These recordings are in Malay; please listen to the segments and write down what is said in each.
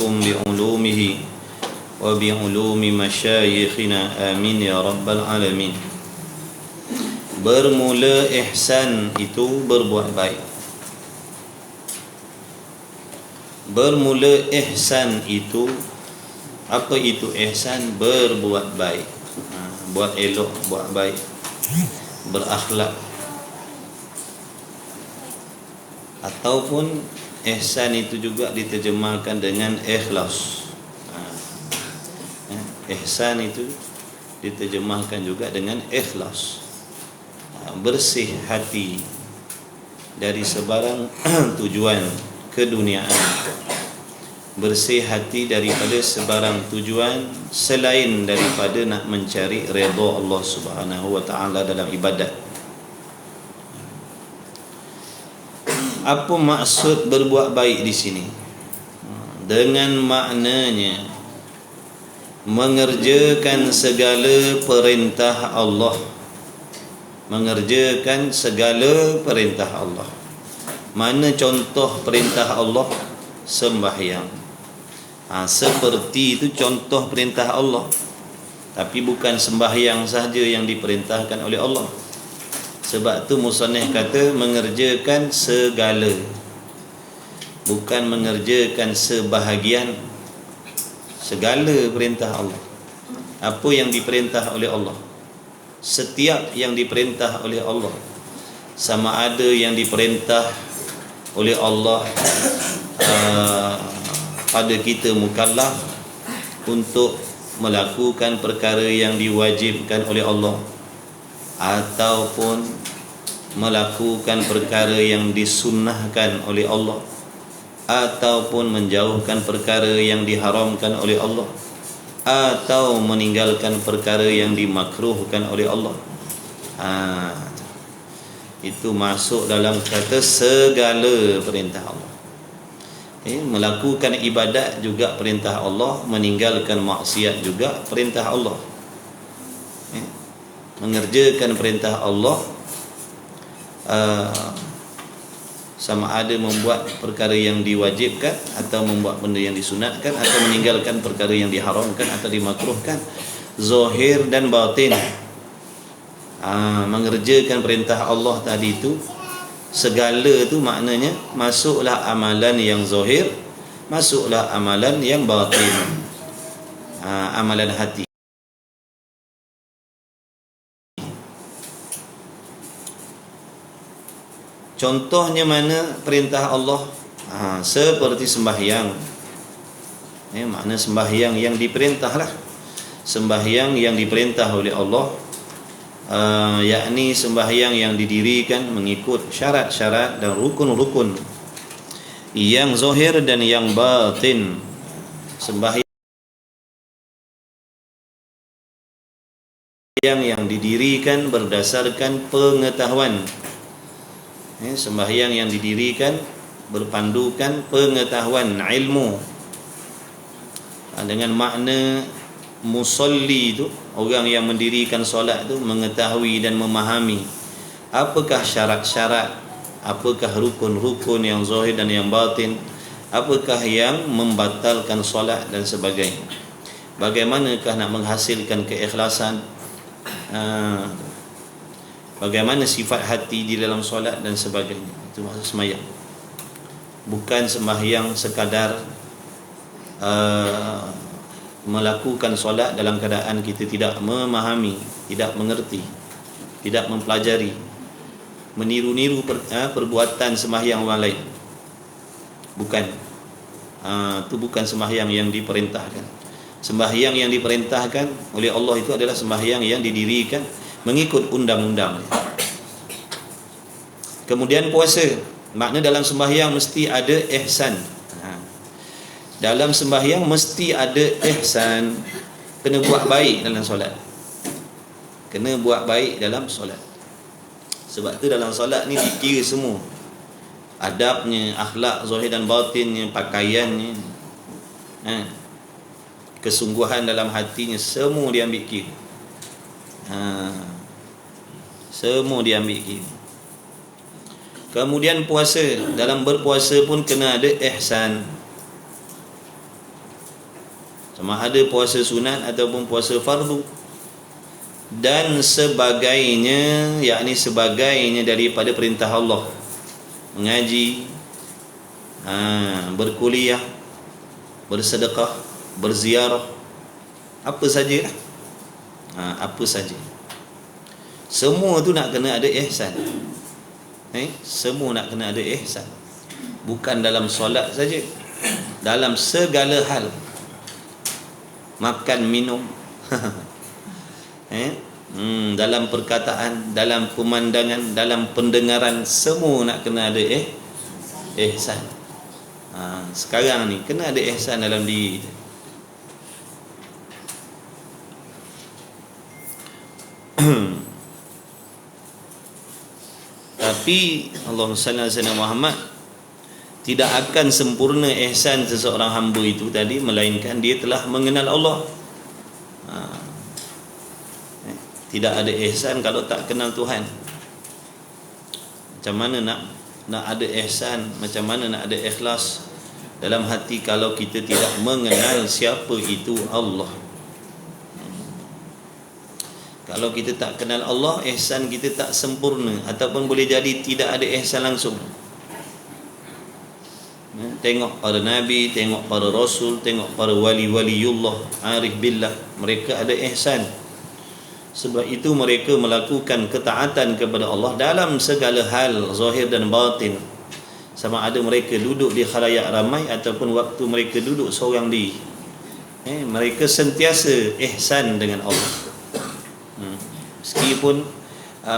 iyyakum bi'ulumihi wa bi'ulumi masyayikhina amin ya rabbal alamin. Bermula ihsan itu berbuat baik. Bermula ihsan itu, apa itu ihsan? Berbuat baik, buat elok, buat baik, berakhlak. Ataupun ihsan itu juga diterjemahkan dengan ikhlas. Ihsan itu diterjemahkan juga dengan ikhlas, bersih hati dari sebarang tujuan keduniaan, bersih hati daripada sebarang tujuan selain daripada nak mencari redha Allah Subhanahu wa taala dalam ibadat. Apa maksud berbuat baik di sini? Dengan maknanya mengerjakan segala perintah Allah. Mengerjakan segala perintah Allah. Mana contoh perintah Allah? Sembahyang. Seperti itu contoh perintah Allah. Tapi bukan sembahyang sahaja yang diperintahkan oleh Allah. Sebab tu musannif kata mengerjakan segala, bukan mengerjakan sebahagian. Segala perintah Allah. Apa yang diperintah oleh Allah, setiap yang diperintah oleh Allah, sama ada yang diperintah oleh Allah pada kita mukallaf untuk melakukan perkara yang diwajibkan oleh Allah, ataupun melakukan perkara yang disunnahkan oleh Allah, ataupun menjauhkan perkara yang diharamkan oleh Allah, atau meninggalkan perkara yang dimakruhkan oleh Allah. Itu masuk dalam kata segala perintah Allah. Melakukan ibadat juga perintah Allah, meninggalkan maksiat juga perintah Allah. Mengerjakan perintah Allah, sama ada membuat perkara yang diwajibkan, atau membuat benda yang disunatkan, atau meninggalkan perkara yang diharamkan atau dimakruhkan, zahir dan batin. Mengerjakan perintah Allah tadi itu, segala tu maknanya masuklah amalan yang zahir, masuklah amalan yang batin, amalan hati. Contohnya mana perintah Allah? Seperti sembahyang. Makna sembahyang yang diperintah lah. Sembahyang yang diperintah oleh Allah, yakni sembahyang yang didirikan mengikut syarat-syarat dan rukun-rukun, yang zahir dan yang batin. Sembahyang yang didirikan berdasarkan pengetahuan. Sembahyang yang didirikan berpandukan pengetahuan, ilmu. Dengan makna musalli itu, orang yang mendirikan solat itu mengetahui dan memahami apakah syarat-syarat, apakah rukun-rukun yang zahir dan yang batin, apakah yang membatalkan solat dan sebagainya. Bagaimanakah nak menghasilkan keikhlasan, bagaimana sifat hati di dalam solat dan sebagainya. Itu maksud sembahyang. Bukan sembahyang sekadar melakukan solat dalam keadaan kita tidak memahami, tidak mengerti, tidak mempelajari, meniru-niru perbuatan sembahyang orang lain. Bukan. Itu bukan sembahyang yang diperintahkan. Sembahyang yang diperintahkan oleh Allah itu adalah sembahyang yang didirikan mengikut undang-undang. Kemudian puasa. Makna dalam sembahyang mesti ada ihsan. Dalam sembahyang mesti ada ihsan. Kena buat baik dalam solat. Kena buat baik dalam solat. Sebab tu dalam solat ni dikira semua. Adabnya, akhlak zahir dan batinnya, pakaiannya, kesungguhan dalam hatinya, semua diambil kira. Semua diambil kira. Kemudian puasa. Dalam berpuasa pun kena ada ihsan. sama ada puasa sunat ataupun puasa fardu dan sebagainya, yakni sebagainya daripada perintah Allah, mengaji, berkuliah, bersedekah, berziarah, apa saja, apa saja, semua tu nak kena ada ihsan. Semua nak kena ada ihsan, bukan dalam solat saja, dalam segala hal, makan minum, dalam perkataan, dalam pemandangan, dalam pendengaran, semua nak kena ada ihsan. Sekarang ni kena ada ihsan dalam diri kita. Tapi Allahumma salli ala sayyidina Muhammad, tidak akan sempurna ihsan seseorang hamba itu tadi melainkan dia telah mengenal Allah. Tidak ada ihsan kalau tak kenal Tuhan. Macam mana nak ada ihsan, macam mana nak ada ikhlas dalam hati kalau kita tidak mengenal siapa itu Allah. Kalau kita tak kenal Allah, ihsan kita tak sempurna, ataupun boleh jadi tidak ada ihsan langsung. Tengok para nabi, tengok para rasul, tengok para wali-waliullah, arif billah, mereka ada ihsan. Sebab itu mereka melakukan ketaatan kepada Allah dalam segala hal, zahir dan batin. Sama ada mereka duduk di khalayak ramai ataupun waktu mereka duduk seorang diri, mereka sentiasa ihsan dengan Allah. Meskipun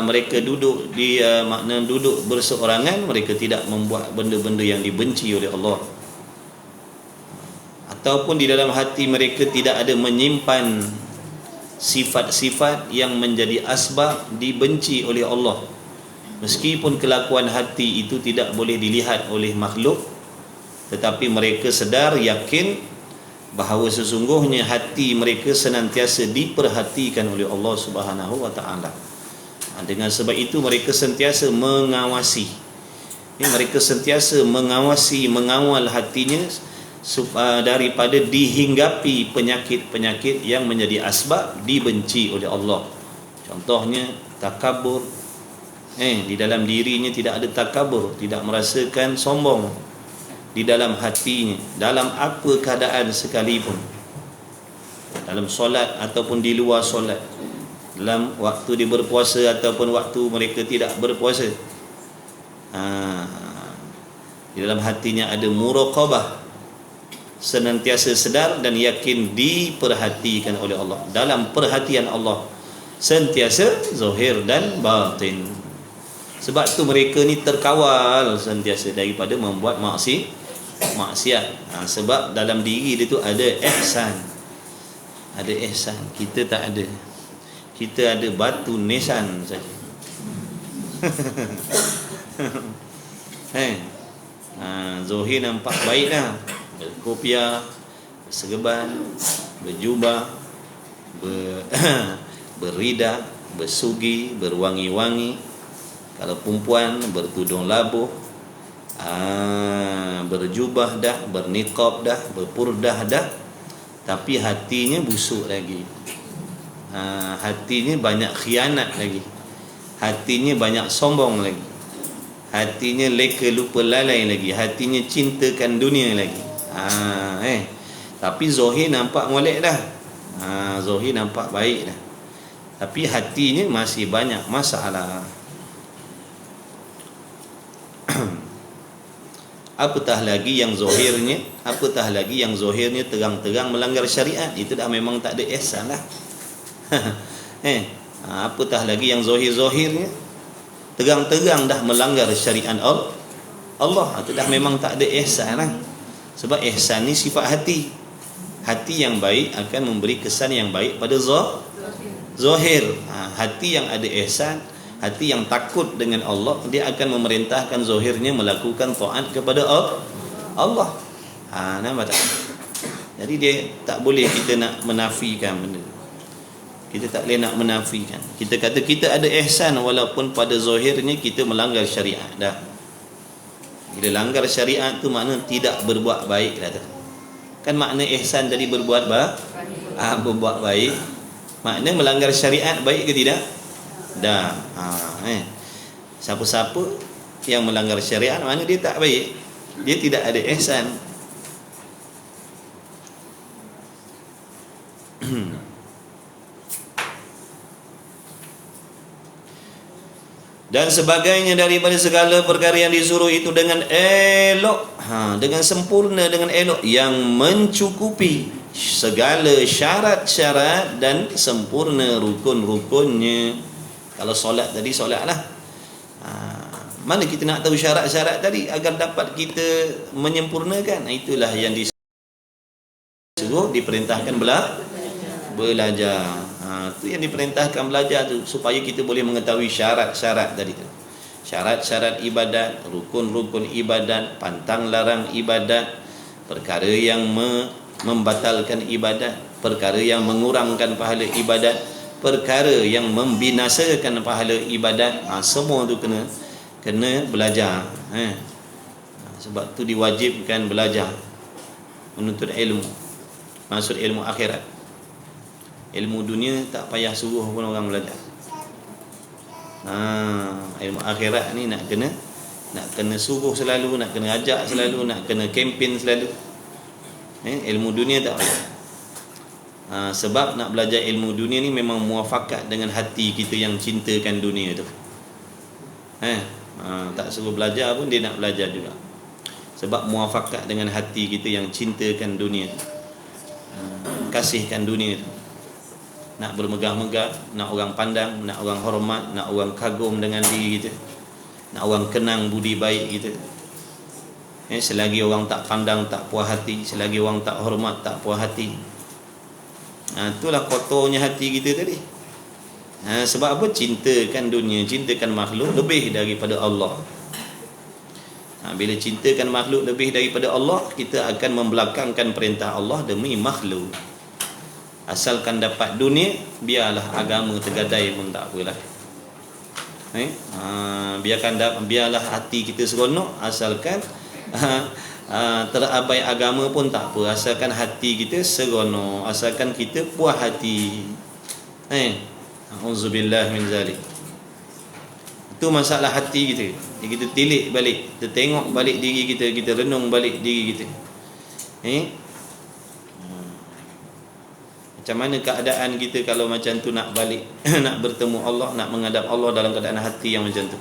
mereka duduk di makna duduk berseorangan, mereka tidak membuat benda-benda yang dibenci oleh Allah, ataupun di dalam hati mereka tidak ada menyimpan sifat-sifat yang menjadi asbab dibenci oleh Allah. Meskipun kelakuan hati itu tidak boleh dilihat oleh makhluk, tetapi mereka sedar, yakin bahawa sesungguhnya hati mereka senantiasa diperhatikan oleh Allah Subhanahu wa taala. Dengan sebab itu mereka sentiasa mengawasi. Mereka sentiasa mengawal hatinya daripada dihinggapi penyakit-penyakit yang menjadi asbab dibenci oleh Allah. Contohnya takabur. Di dalam dirinya tidak ada takabur, tidak merasakan sombong di dalam hatinya, dalam apa keadaan sekalipun, dalam solat ataupun di luar solat, dalam waktu dia berpuasa ataupun waktu mereka tidak berpuasa. Di dalam hatinya ada muraqabah, senantiasa sedar dan yakin diperhatikan oleh Allah. Dalam perhatian Allah sentiasa zahir dan batin. Sebab tu mereka ni terkawal sentiasa daripada membuat maksiat. Sebab dalam diri dia tu ada ihsan. Ada ihsan. Kita tak ada. Kita ada batu nisan saja. Zohir nampak baik dah, berkopiah, berserban, berjubah, berrida, bersugi, berwangi-wangi. Kalau perempuan bertudung labuh, berjubah dah, berniqab dah, berpurdah dah, tapi hatinya busuk lagi. Hatinya banyak khianat lagi, hatinya banyak sombong lagi, hatinya leka lupa lalai lagi, hatinya cintakan dunia lagi. Tapi zahir nampak molek dah, zahir nampak baik dah, tapi hatinya masih banyak masalah. Apatah lagi yang zahirnya terang-terang melanggar syariat, itu dah memang tak ada ihsan lah. Apatah lagi yang zahirnya terang-terang dah melanggar syariat Allah, itu dah memang tak ada ihsan lah. Sebab ihsan ni sifat hati. Hati yang baik akan memberi kesan yang baik pada zahir. Hati yang ada ihsan, hati yang takut dengan Allah, dia akan memerintahkan zahirnya melakukan taat kepada Allah. Nampak tak? Jadi dia tak boleh kita nak menafikan benda. Kita tak boleh nak menafikan. Kita kata kita ada ihsan walaupun pada zahirnya kita melanggar syariat dah. Bila langgar syariat tu makna tidak berbuat baik dah tu. Kan makna ihsan tadi berbuat berbuat baik. Makna melanggar syariat baik ke tidak? Dah. Siapa-siapa yang melanggar syariat, mana dia tak baik, dia tidak ada ihsan. Dan sebagainya daripada segala perkara yang disuruh itu dengan elok, dengan sempurna, dengan elok, yang mencukupi segala syarat-syarat dan sempurna rukun-rukunnya. Kalau solat tadi, solatlah. Mana kita nak tahu syarat-syarat tadi agar dapat kita menyempurnakan? Itulah yang disuruh, diperintahkan belajar. Itu yang diperintahkan belajar tu, supaya kita boleh mengetahui syarat-syarat tadi tu. Syarat-syarat ibadat, rukun-rukun ibadat, pantang larang ibadat, perkara yang membatalkan ibadat, perkara yang mengurangkan pahala ibadat, perkara yang membinasakan pahala ibadat. Semua tu kena belajar. Sebab tu diwajibkan belajar, menuntut ilmu. Maksud ilmu akhirat. Ilmu dunia tak payah suruh pun orang belajar. Ilmu akhirat ni nak kena suruh selalu, nak kena ajak selalu, nak kena kempen selalu. Ilmu dunia tak payah. Sebab nak belajar ilmu dunia ni memang muafakat dengan hati kita yang cintakan dunia tu. Tak suruh belajar pun dia nak belajar juga. Sebab muafakat dengan hati kita yang cintakan dunia tu, kasihkan dunia tu. Nak bermegah-megah, nak orang pandang, nak orang hormat, nak orang kagum dengan diri kita, nak orang kenang budi baik kita. Selagi orang tak pandang, tak puas hati. Selagi orang tak hormat, tak puas hati. Itulah kotornya hati kita tadi. Sebab apa? Cintakan dunia, cintakan makhluk lebih daripada Allah. Bila cintakan makhluk lebih daripada Allah, kita akan membelakangkan perintah Allah demi makhluk. Asalkan dapat dunia, biarlah agama tergadai pun tak apalah. Biarlah hati kita seronok, asalkan terabai agama pun tak apa, asalkan hati kita seronok, asalkan kita puas hati. Auzubillah min zalik. Itu masalah hati kita. Kita tilik balik, kita tengok balik diri kita, kita renung balik diri kita. Macam mana keadaan kita kalau macam tu nak balik nak bertemu Allah, nak menghadap Allah dalam keadaan hati yang macam tu.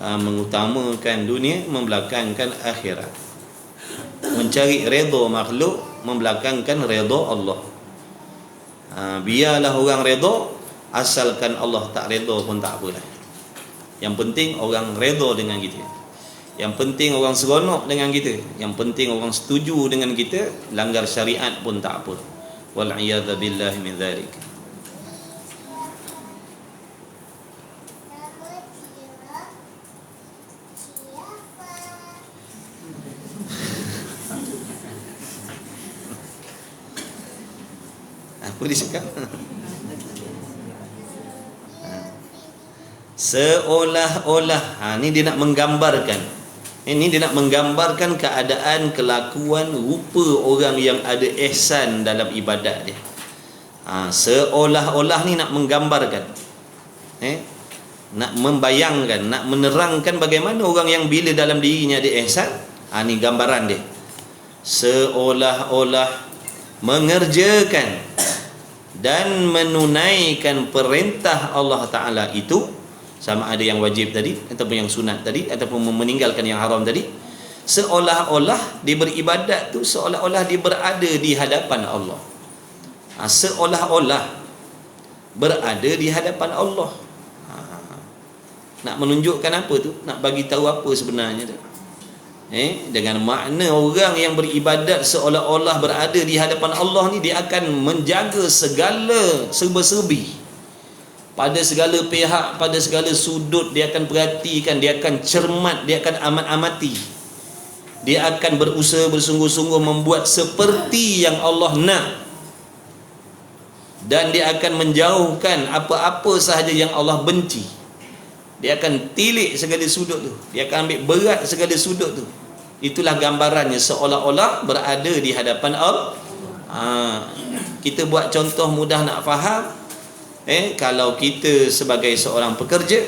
Mengutamakan dunia, membelakangkan akhirat. Mencari redha makhluk, membelakangkan redha Allah. Biarlah orang redha, asalkan Allah tak redha pun tak apalah. Yang penting orang redha dengan kita. Yang penting orang seronok dengan kita. Yang penting orang setuju dengan kita. Langgar syariat pun tak apa. Wal'iyadha billahi min dhalik. Apa dia cakap? Seolah-olah, ni dia nak menggambarkan. Ini dia nak menggambarkan keadaan, kelakuan, rupa orang yang ada ihsan dalam ibadat dia. Seolah-olah ni nak menggambarkan, nak membayangkan, nak menerangkan bagaimana orang yang bila dalam dirinya ada ihsan. Ni gambaran dia. Seolah-olah mengerjakan dan menunaikan perintah Allah Ta'ala itu, sama ada yang wajib tadi ataupun yang sunat tadi, ataupun meninggalkan yang haram tadi, seolah-olah dia beribadat tu, seolah-olah dia berada di hadapan Allah. Seolah-olah berada di hadapan Allah. Nak menunjukkan apa tu? Nak bagi tahu apa sebenarnya tu? Dengan makna orang yang beribadat seolah-olah berada di hadapan Allah ni, dia akan menjaga segala serba-serbi, pada segala pihak, pada segala sudut. Dia akan perhatikan, dia akan cermat, dia akan amat-amati. Dia akan berusaha bersungguh-sungguh membuat seperti yang Allah nak. Dan dia akan menjauhkan apa-apa sahaja yang Allah benci. Dia akan tilik segala sudut tu. Dia akan ambil berat segala sudut tu. Itulah gambarannya, seolah-olah berada di hadapan Allah. Kita buat contoh mudah nak faham. Kalau kita sebagai seorang pekerja,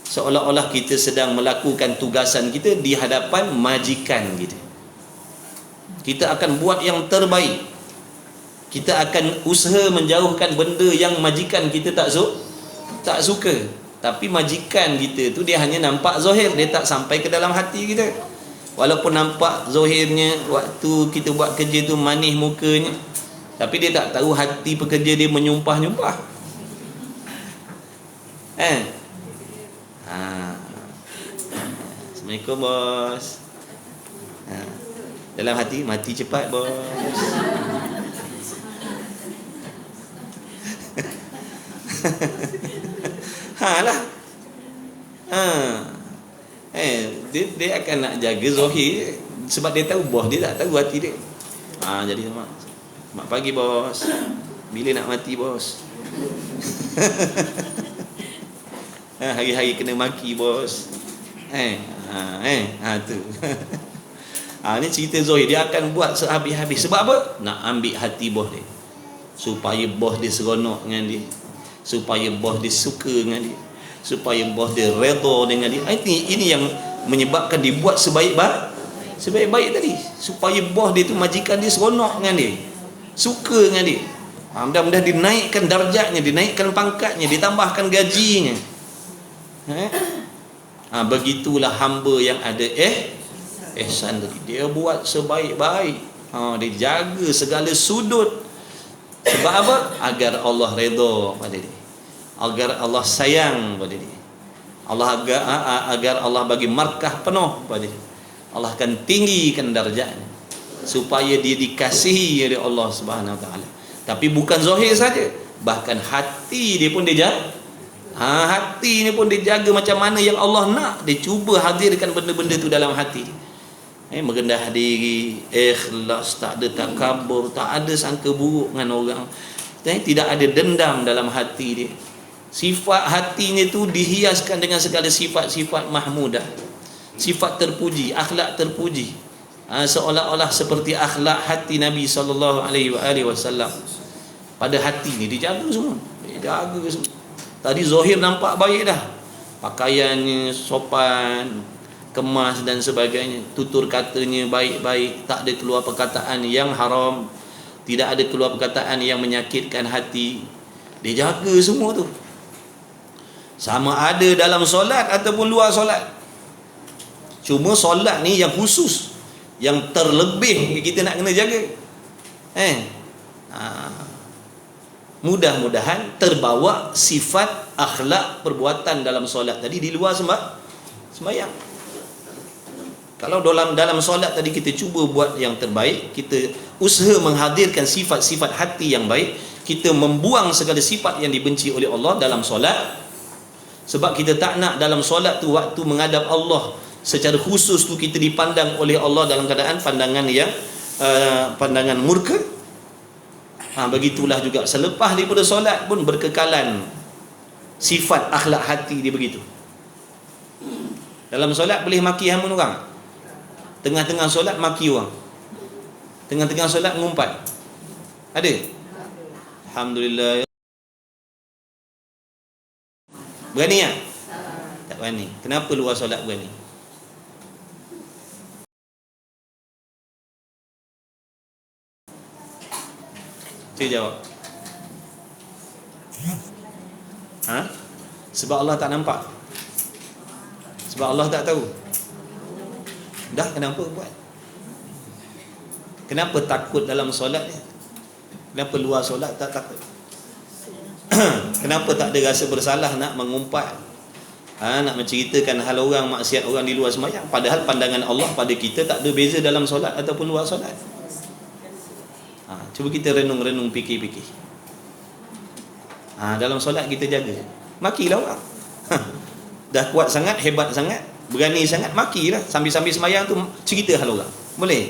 seolah-olah kita sedang melakukan tugasan kita di hadapan majikan kita. Kita akan buat yang terbaik. Kita akan usaha menjauhkan benda yang majikan kita tak suka. Tapi majikan kita tu dia hanya nampak zahir, dia tak sampai ke dalam hati kita. Walaupun nampak zahirnya waktu kita buat kerja tu manis mukanya, tapi dia tak tahu hati pekerja dia menyumpah-nyumpah. Assalamualaikum bos. Dalam hati, mati cepat bos. Lah. Dia akan nak jaga zahir sebab dia tahu bos dia tak tahu hati dia. Jadi mak pagi bos. Bila nak mati bos? Hari-hari kena maki bos. Tu. Ni cerita zahir, dia akan buat sehabis-habis. Sebab apa? Nak ambil hati bos dia. Supaya bos dia seronok dengan dia. Supaya bos dia suka dengan dia. Supaya bos dia redha dengan dia. Ini yang menyebabkan dibuat sebaik-baik tadi, supaya bos dia tu, majikan dia seronok dengan dia, suka dengan dia. Mudah-mudahan dinaikkan darjatnya, dinaikkan pangkatnya, ditambahkan gajinya. Begitulah hamba yang ada ihsan tadi. Dia buat sebaik-baik, dia jaga segala sudut. Sebab apa? Agar Allah redha pada dia, agar Allah sayang pada dia, agar Allah bagi markah penuh pada dia. Allah akan tinggikan darjatnya supaya dia dikasihi oleh Allah Subhanahu Wa Taala. Tapi bukan zahir saja, bahkan hati dia pun dia jaga. Hati ni pun dia jaga macam mana yang Allah nak. Dia cuba hadirkan benda-benda tu dalam hati. Merendah diri, ikhlas, tak ada takabur, tak ada sangka buruk dengan orang, tidak ada dendam dalam hati dia. Sifat hatinya tu dihiaskan dengan segala sifat-sifat mahmudah, sifat terpuji, akhlak terpuji. Seolah-olah seperti akhlak hati Nabi SAW. Pada hati ni dijaga semua. Dijaga semua. Tadi zahir nampak baik dah, pakaiannya sopan, kemas dan sebagainya, tutur katanya baik-baik, tak ada keluar perkataan yang haram, tidak ada keluar perkataan yang menyakitkan hati. Dia jaga semua tu, sama ada dalam solat ataupun luar solat. Cuma solat ni yang khusus, yang terlebih kita nak kena jaga. Mudah-mudahan terbawa sifat akhlak perbuatan dalam solat tadi di luar sembahyang. Kalau dalam solat tadi kita cuba buat yang terbaik, kita usaha menghadirkan sifat-sifat hati yang baik, kita membuang segala sifat yang dibenci oleh Allah dalam solat. Sebab kita tak nak dalam solat tu, waktu menghadap Allah secara khusus tu, kita dipandang oleh Allah dalam keadaan pandangan yang pandangan murka. Begitulah juga selepas daripada solat pun berkekalan sifat akhlak hati dia begitu. Dalam solat boleh maki hamun orang, tengah-tengah solat maki orang, tengah-tengah solat ngumpat, ada? Alhamdulillah. Berani tak? Tak berani. Kenapa luar solat berani? Cuba jawab. Sebab Allah tak nampak, sebab Allah tak tahu. Dah kenapa buat? Kenapa takut dalam solat ni? Kenapa luar solat tak takut? Kenapa tak ada rasa bersalah nak mengumpat, nak menceritakan hal orang, maksiat orang di luar sembahyang? Padahal pandangan Allah pada kita tak ada beza dalam solat ataupun luar solat. Cuba kita renung-renung, fikir-fikir. Dalam solat kita jaga, makilah orang. Dah kuat sangat, hebat sangat, berani sangat, makilah. Sambil-sambil sembahyang tu cerita hal orang. Boleh?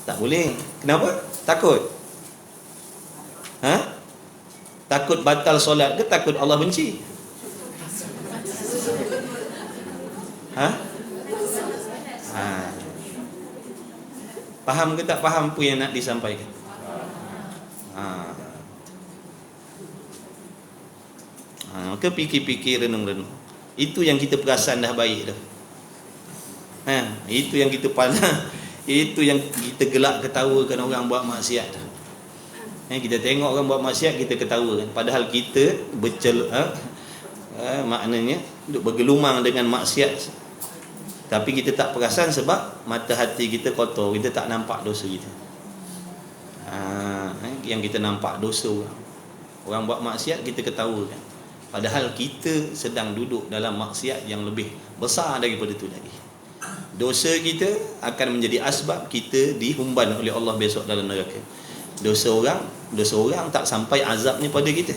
Tak boleh. Kenapa? Takut. Takut batal solat ke takut Allah benci? Faham ke tak faham apa yang nak disampaikan? Maka fikir-fikir, renung-renung. Itu yang kita perasan dah baik dah. Itu yang kita pandang. Itu yang kita gelak ketawakan orang buat maksiat dah. Kita tengok orang buat maksiat, kita ketawa kan. Padahal kita maknanya duk bergelumang dengan maksiat, tapi kita tak perasan sebab mata hati kita kotor. Kita tak nampak dosa kita. Yang kita nampak dosa orang buat maksiat, kita ketawa kan. Padahal kita sedang duduk dalam maksiat yang lebih besar daripada itu lagi. Dosa kita akan menjadi asbab kita dihumban oleh Allah besok dalam neraka. Dosa orang tak sampai azabnya pada kita.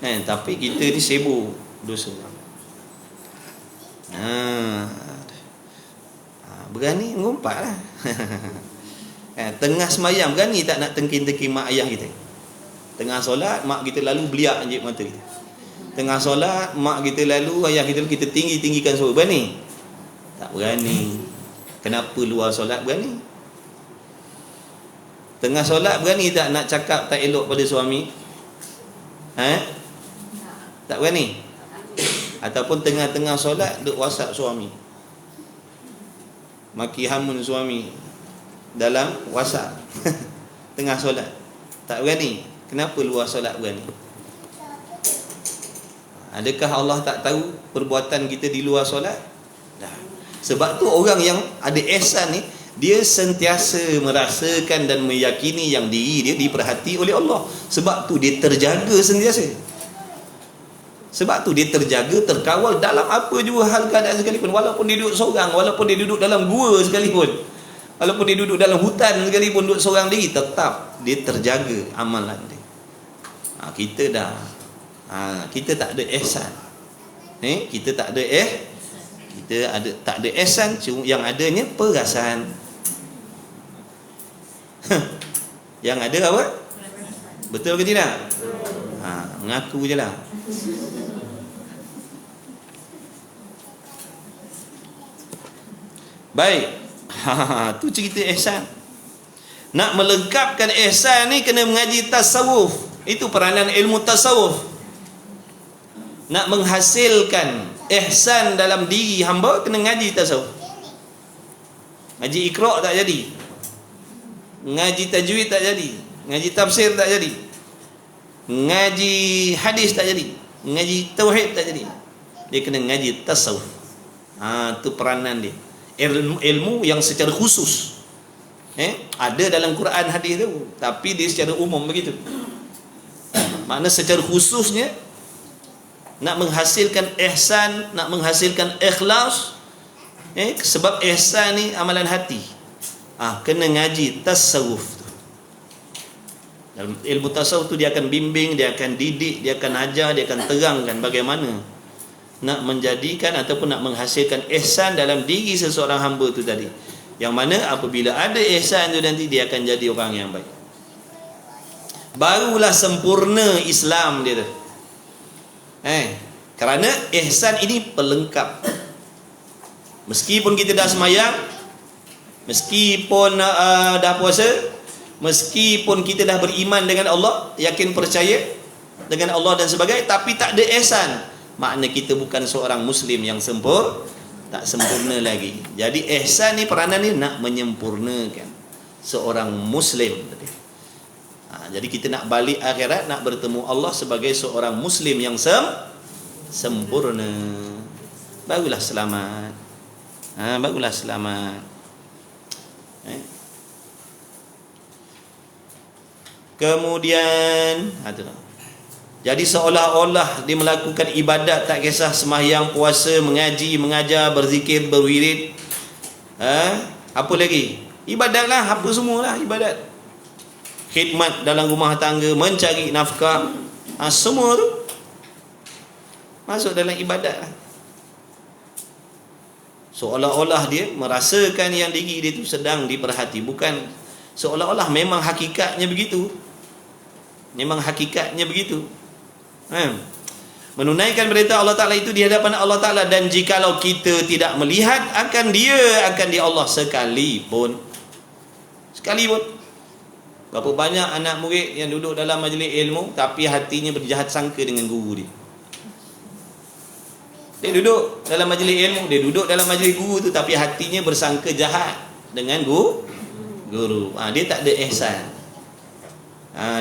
Tapi kita ni sibuk dosa orang. Berani ngumpat lah. Tengah semayang berani tak nak tengking-tengking mak ayah kita. Tengah solat mak kita lalu beliak je mata kita. Tengah solat mak kita lalu, ayah kita tinggi-tinggikan suara. Berani? Tak berani. Kenapa luar solat berani? Tengah solat berani tak nak cakap tak elok pada suami? Tak berani? Ataupun tengah-tengah solat duk WhatsApp suami, maki hamun suami dalam WhatsApp tengah solat. Tak berani. Kenapa luar solat berani? Adakah Allah tak tahu perbuatan kita di luar solat? Sebab tu orang yang ada ihsan ni, dia sentiasa merasakan dan meyakini yang diri dia diperhati oleh Allah. Sebab tu dia terjaga sentiasa. Sebab tu dia terjaga, terkawal dalam apa jua hal keadaan sekalipun. Walaupun dia duduk seorang, walaupun dia duduk dalam gua sekalipun, walaupun dia duduk dalam hutan sekalipun, duduk seorang diri, tetap dia terjaga amalan dia. Kita dah kita tak ada ihsan. Kita tak ada tak ada ihsan, cuma yang adanya perasaan. Yang ada apa? Betul ke tidak? Mengaku je lah. Baik. Tu cerita ihsan. Nak melengkapkan ihsan ni kena mengaji tasawuf. Itu peranan ilmu tasawuf. Nak menghasilkan ihsan dalam diri hamba, kena ngaji tasawuf. Ngaji Iqra' tak jadi, ngaji tajwid tak jadi, ngaji tafsir tak jadi, ngaji hadis tak jadi, ngaji tauhid tak jadi. Dia kena ngaji tasawuf. Tu peranan dia. Ilmu yang secara khusus. Ada dalam Quran hadis tu, tapi dia secara umum begitu. Makna secara khususnya nak menghasilkan ihsan, nak menghasilkan ikhlas. Sebab ihsan ni amalan hati. Kena ngaji tasawuf. Dalam ilmu tasawuf tu dia akan bimbing, dia akan didik, dia akan ajar, dia akan terangkan bagaimana nak menjadikan ataupun nak menghasilkan ihsan dalam diri seseorang hamba tu tadi. Yang mana apabila ada ihsan tu nanti dia akan jadi orang yang baik. Barulah sempurna Islam dia tu. Kerana ihsan ini pelengkap. Meskipun kita dah semayang, meskipun dah puasa, meskipun kita dah beriman dengan Allah, yakin percaya dengan Allah dan sebagainya, tapi tak ada ihsan, makna kita bukan seorang Muslim yang tak sempurna lagi. Jadi ihsan ni peranan ni nak menyempurnakan seorang Muslim. Jadi kita nak balik akhirat, nak bertemu Allah sebagai seorang Muslim yang sempurna. Barulah selamat. Barulah selamat. Kemudian jadi seolah-olah dia melakukan ibadat, tak kisah sembahyang, puasa, mengaji, mengajar, berzikir, berwirid. Apa lagi? Ibadatlah, apa semualah ibadat. Khidmat dalam rumah tangga, mencari nafkah, semua tu masuk dalam ibadat lah. Seolah-olah dia merasakan yang diri dia tu sedang diperhati. Bukan seolah-olah, memang hakikatnya begitu. Memang hakikatnya begitu. Menunaikan perintah Allah Ta'ala itu di hadapan Allah Ta'ala. Dan jikalau kita tidak melihat akan dia, akan di Allah sekalipun, sekali pun. Berapa banyak anak murid yang duduk dalam majlis ilmu tapi hatinya berjahat sangka dengan guru dia. Dia duduk dalam majlis ilmu, dia duduk dalam majlis guru tu tapi hatinya bersangka jahat dengan guru. Dia tak ada ihsan.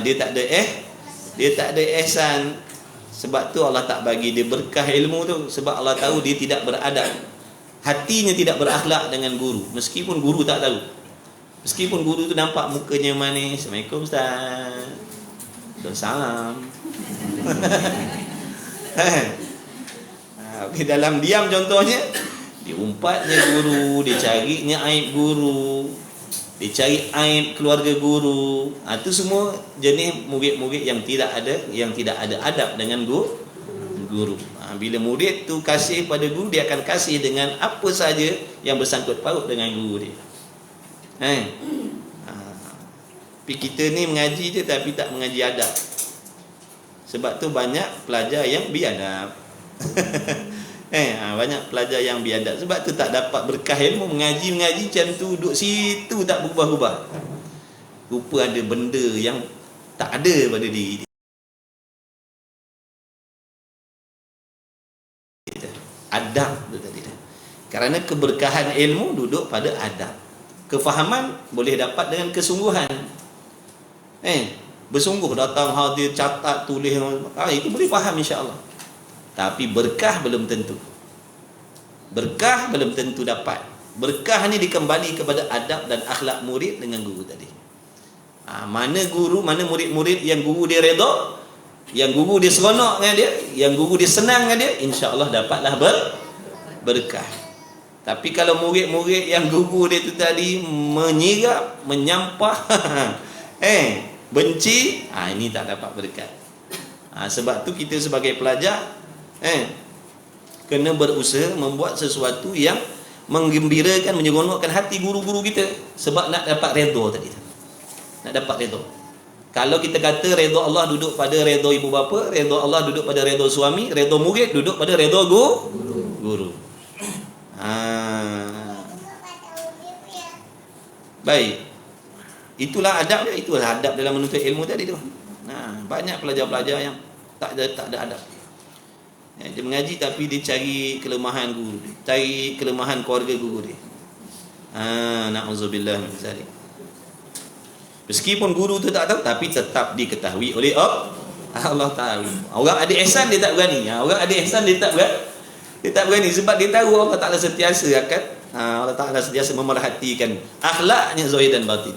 Dia tak ada ihsan. Sebab tu Allah tak bagi dia berkah ilmu tu, sebab Allah tahu dia tidak beradab. Hatinya tidak berakhlak dengan guru, meskipun guru tak tahu. Meskipun guru tu nampak mukanya manis, Assalamualaikum Ustaz, salam. Okay, dalam diam contohnya, dia umpatnya guru, dia carinya aib guru, dia cari aib keluarga guru. Itu semua jenis murid-murid yang tidak ada adab dengan guru. Bila murid tu kasih pada guru, dia akan kasih dengan apa saja yang bersangkut paut dengan guru dia. Tapi kita ni mengaji je tapi tak mengaji adab. Sebab tu banyak pelajar yang biadab. Banyak pelajar yang biadab. Sebab tu tak dapat berkah ilmu. Mengaji macam tu, duduk situ tak berubah-ubah. Rupa ada benda yang tak ada pada diri dia. Adab tu tadi. Kerana keberkahan ilmu duduk pada adab. Kefahaman boleh dapat dengan kesungguhan. Bersungguh datang hadir, catat, tulis, itu boleh faham insya-Allah. Tapi berkah belum tentu. Berkah belum tentu dapat. Berkah ni dikembali kepada adab dan akhlak murid dengan guru tadi. Mana guru, mana murid-murid yang guru dia redha, yang guru dia seronok dengan dia, yang guru dia senang dengan dia, insya-Allah dapatlah berkah. Tapi kalau murid-murid yang guru dia tu tadi menyirap, menyampah, benci, ini tak dapat berkat. Sebab tu kita sebagai pelajar kena berusaha membuat sesuatu yang menggembirakan, menyeronokkan hati guru-guru kita, sebab nak dapat redha tadi. Nak dapat redha. Kalau kita kata redha Allah duduk pada redha ibu bapa, redha Allah duduk pada redha suami, redha murid duduk pada redha guru. Baik. Itulah adab dia, itulah adab dalam menuntut ilmu tadi tu. Banyak pelajar-pelajar yang tak ada adab. Dia mengaji tapi dia cari kelemahan guru dia, cari kelemahan keluarga guru dia. Na'udzubillah min zalik. Meskipun guru tu tak tahu tapi tetap diketahui oleh Allah tahu. Orang ada ihsan dia tak berani. Orang ada ihsan dia tak berani sebab dia tahu Allah Taala sentiasa akan Allah Taala sentiasa memerhatikan akhlaknya zahir dan batin.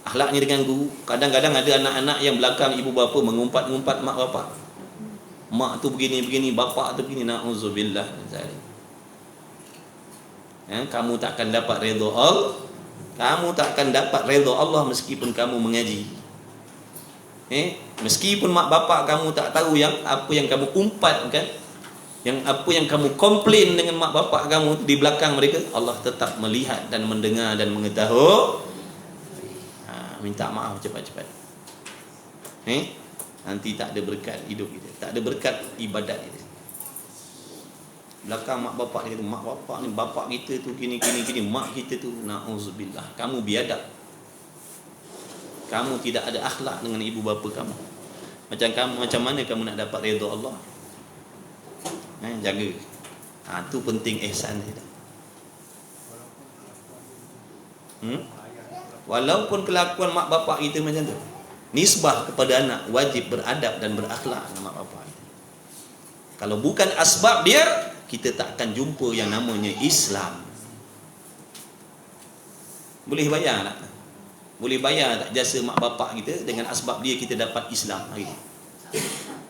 Akhlaknya dengan guru. Kadang-kadang ada anak-anak yang belakang ibu bapa mengumpat-ngumpat mak bapak. Mak tu begini-begini, bapak tu begini, na'udzubillah min zalik. Kamu takkan dapat redha Allah. Kamu takkan dapat redha Allah meskipun kamu mengaji. Meskipun mak bapak kamu tak tahu yang apa yang kamu umpatkan, yang apa yang kamu komplain dengan mak bapak kamu di belakang mereka, Allah tetap melihat dan mendengar dan mengetahui. Minta maaf cepat-cepat. Nanti tak ada berkat hidup kita, tak ada berkat ibadat kita. Belakang mak bapak dia kata, mak bapak ni, bapak kita tu gini, mak kita tu, na'udzubillah. Kamu biadab. Kamu tidak ada akhlak dengan ibu bapa kamu. Macam mana kamu nak dapat redha Allah? Jaga. Tu penting ihsan dia. Walaupun kelakuan mak bapak kita macam tu, nisbah kepada anak wajib beradab dan berakhlak dengan mak bapak kita. Kalau bukan asbab dia, kita tak akan jumpa yang namanya Islam. Boleh bayar tak? Boleh bayar tak jasa mak bapak kita dengan asbab dia kita dapat Islam hari ini?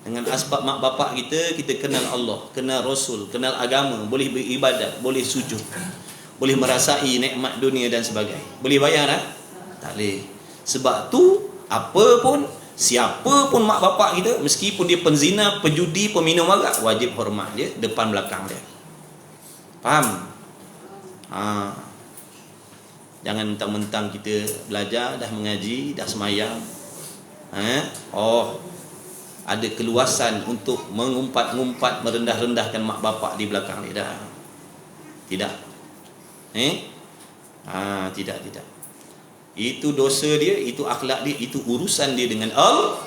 Dengan asbab mak bapak kita kenal Allah, kenal Rasul, kenal agama, boleh beribadat, boleh sujud, boleh merasai nikmat dunia dan sebagainya. Boleh bayar tak? Tak boleh. Sebab tu apa pun, siapa pun mak bapak kita, meskipun dia penzina, penjudi, peminum arak, wajib hormat dia depan belakang dia. Faham? Jangan mentang-mentang kita belajar, dah mengaji, dah semayang, ada keluasan untuk mengumpat-ngumpat, merendah-rendahkan mak bapak di belakang dia. Tidak. Tidak. Itu dosa dia, itu akhlak dia, itu urusan dia dengan Allah.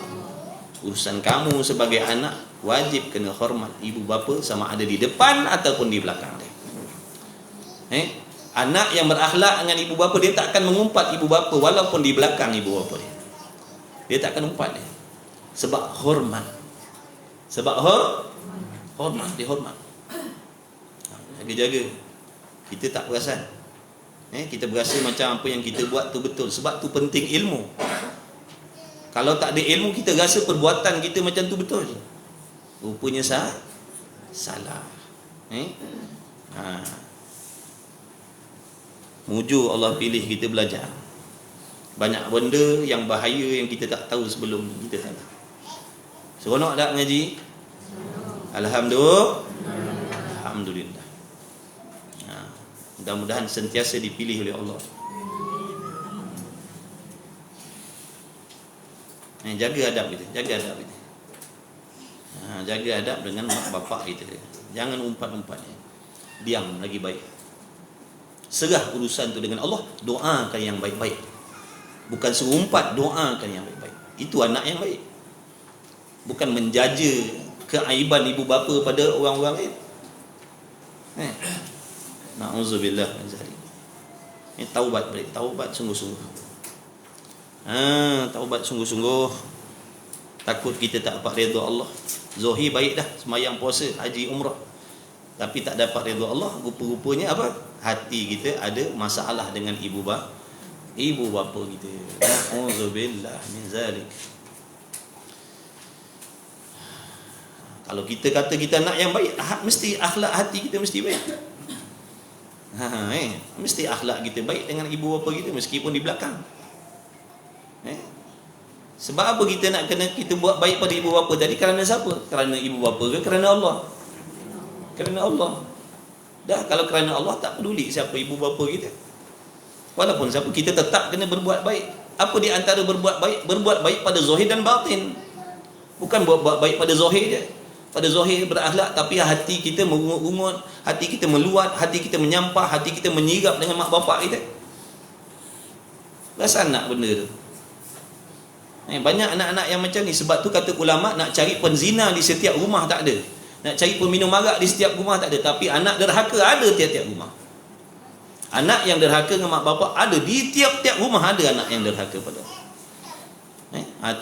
Urusan kamu sebagai anak wajib kena hormat ibu bapa sama ada di depan ataupun di belakang dia. Anak yang berakhlak dengan ibu bapa, dia tak akan mengumpat ibu bapa walaupun di belakang ibu bapa dia. Dia tak akan umpat dia. Sebab hormat. Sebab hormat, dia hormat. Jaga-jaga. Kita tak perasan. Kita berasa macam apa yang kita buat tu betul. Sebab tu penting ilmu. Kalau tak ada ilmu, kita rasa perbuatan kita macam tu betul. Rupanya salah. Mujur Allah pilih kita belajar. Banyak benda yang bahaya yang kita tak tahu sebelum kita tahu. Seronok tak mengaji? Alhamdulillah. Mudah-mudahan sentiasa dipilih oleh Allah. Jaga adab kita, jaga adab kita. Jaga adab dengan mak bapak kita. Jangan umpat-umpat. Diam lagi baik. Serah urusan tu dengan Allah, doakan yang baik-baik. Bukan suruh umpat, doakan yang baik-baik. Itu anak yang baik. Bukan menjaja keaiban ibu bapa pada orang-orang lain. Na'udzubillah min zalik. Taubat balik, taubat sungguh-sungguh. Taubat sungguh-sungguh. Takut kita tak dapat redha Allah. Zahir baik dah, sembahyang puasa, haji umrah, tapi tak dapat redha Allah. Rupa-rupanya apa? Hati kita ada masalah dengan ibu bapa kita. Na'udzubillah min zalik. Kalau kita kata kita nak yang baik, mesti akhlak hati kita mesti baik. Mesti akhlak kita baik dengan ibu bapa kita meskipun di belakang. Sebab apa kita nak kena kita buat baik pada ibu bapa tadi? Kerana siapa? Kerana ibu bapa ke kerana Allah? Kerana Allah. Dah, kalau kerana Allah tak peduli siapa ibu bapa kita. Walaupun siapa, kita tetap kena berbuat baik. Apa di antara berbuat baik? Berbuat baik pada zahir dan batin. Bukan buat baik pada zahir je. Pada zahir berakhlak, tapi hati kita mengungut, hati kita meluat, hati kita menyampah, hati kita menyirap dengan mak bapak kita. Rasa nak benda tu. Banyak anak-anak yang macam ni. Sebab tu kata ulama, nak cari penzina di setiap rumah tak ada, nak cari peminum arak di setiap rumah tak ada, tapi anak derhaka ada tiap-tiap rumah. Anak yang derhaka dengan mak bapak ada di tiap-tiap rumah. Ada anak yang derhaka pada.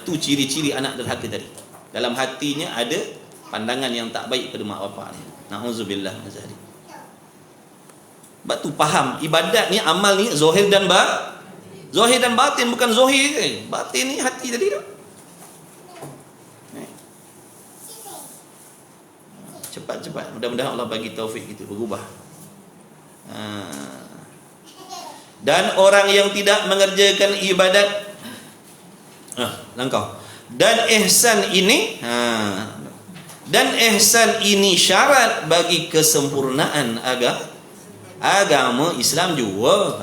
Tu ciri-ciri anak derhaka tadi. Dalam hatinya ada pandangan yang tak baik pada mak bapak ni. Na'udzubillah min zalik. Sebab tu faham, ibadat ni, amal ni zahir dan zahir dan batin, bukan zahir je. Batin ni hati tadi tu. Cepat-cepat. Mudah-mudahan Allah bagi taufik kita berubah. Dan orang yang tidak mengerjakan ibadat, langkah. Dan ihsan ini, syarat bagi kesempurnaan agama Islam juga.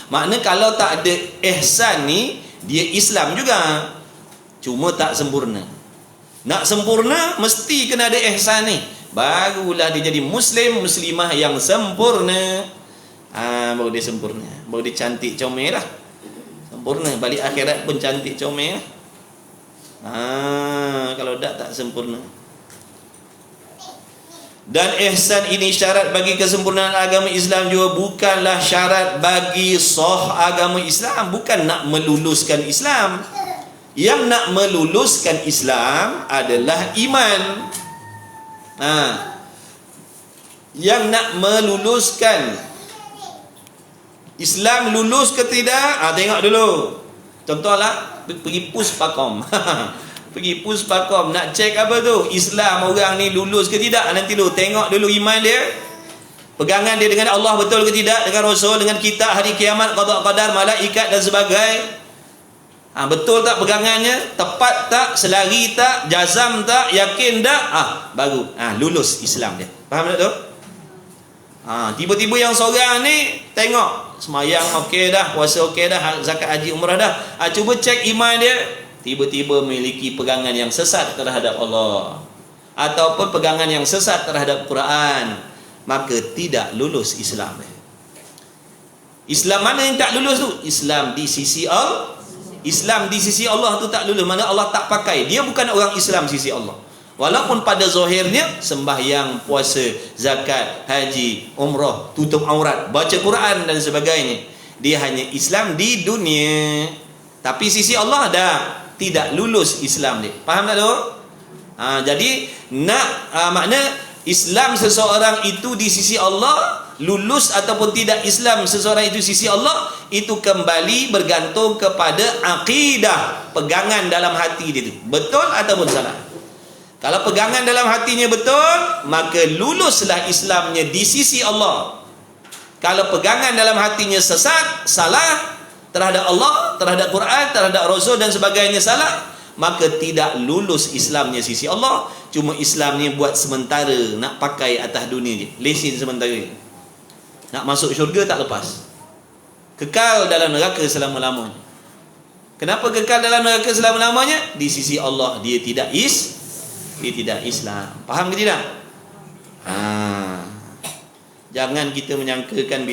Makna kalau tak ada ihsan ni, dia Islam juga, cuma tak sempurna. Nak sempurna mesti kena ada ihsan ni, barulah dia jadi muslim, muslimah yang sempurna. Baru dia sempurna, baru dia cantik comel lah. Sempurna, balik akhirat pun cantik comel lah. Kalau tak sempurna. Dan ihsan ini syarat bagi kesempurnaan agama Islam juga, bukanlah syarat bagi sah agama Islam. Bukan nak meluluskan Islam. Yang nak meluluskan Islam adalah iman. Yang nak meluluskan Islam lulus ke tidak? Tengok dulu. Contohlah, pergi Puspakom. Pergi Puspakom nak cek apa tu? Islam orang ni lulus ke tidak? Nanti dulu tengok dulu iman dia. Pegangan dia dengan Allah betul ke tidak? Dengan Rasul, dengan kitab, hari kiamat, qada qadar, malaikat dan sebagainya. Betul tak pegangannya? Tepat tak? Selari tak? Jazam tak? Yakin tak? Baru lulus Islam dia. Faham tak tu? Tiba-tiba yang seorang ni tengok semayang okey dah, puasa okey dah, zakat haji umrah dah, cuba cek iman dia, tiba-tiba memiliki pegangan yang sesat terhadap Allah ataupun pegangan yang sesat terhadap Quran, maka tidak lulus Islam. Islam mana yang tak lulus tu? Islam di sisi Allah. Islam di sisi Allah tu tak lulus. Mana Allah tak pakai. Dia bukan orang Islam sisi Allah. Walaupun pada zahirnya sembahyang, puasa, zakat, haji, umrah, tutup aurat, baca Quran dan sebagainya. Dia hanya Islam di dunia. Tapi sisi Allah dah tidak lulus Islam dia. Faham tak tu? Jadi makna Islam seseorang itu di sisi Allah, lulus ataupun tidak Islam seseorang itu sisi Allah, itu kembali bergantung kepada akidah, pegangan dalam hati dia itu, betul ataupun salah. Kalau pegangan dalam hatinya betul, maka luluslah Islamnya di sisi Allah. Kalau pegangan dalam hatinya sesat, salah, terhadap Allah, terhadap Quran, terhadap Rasul dan sebagainya salah, maka tidak lulus Islamnya sisi Allah. Cuma Islamnya buat sementara, nak pakai atas dunia je, lesen sementara. Nak masuk syurga tak lepas, kekal dalam neraka selama-lamanya. Kenapa kekal dalam neraka selama-lamanya? Di sisi Allah dia tidak Islam. Faham ke tidak? Jangan kita menyangkakan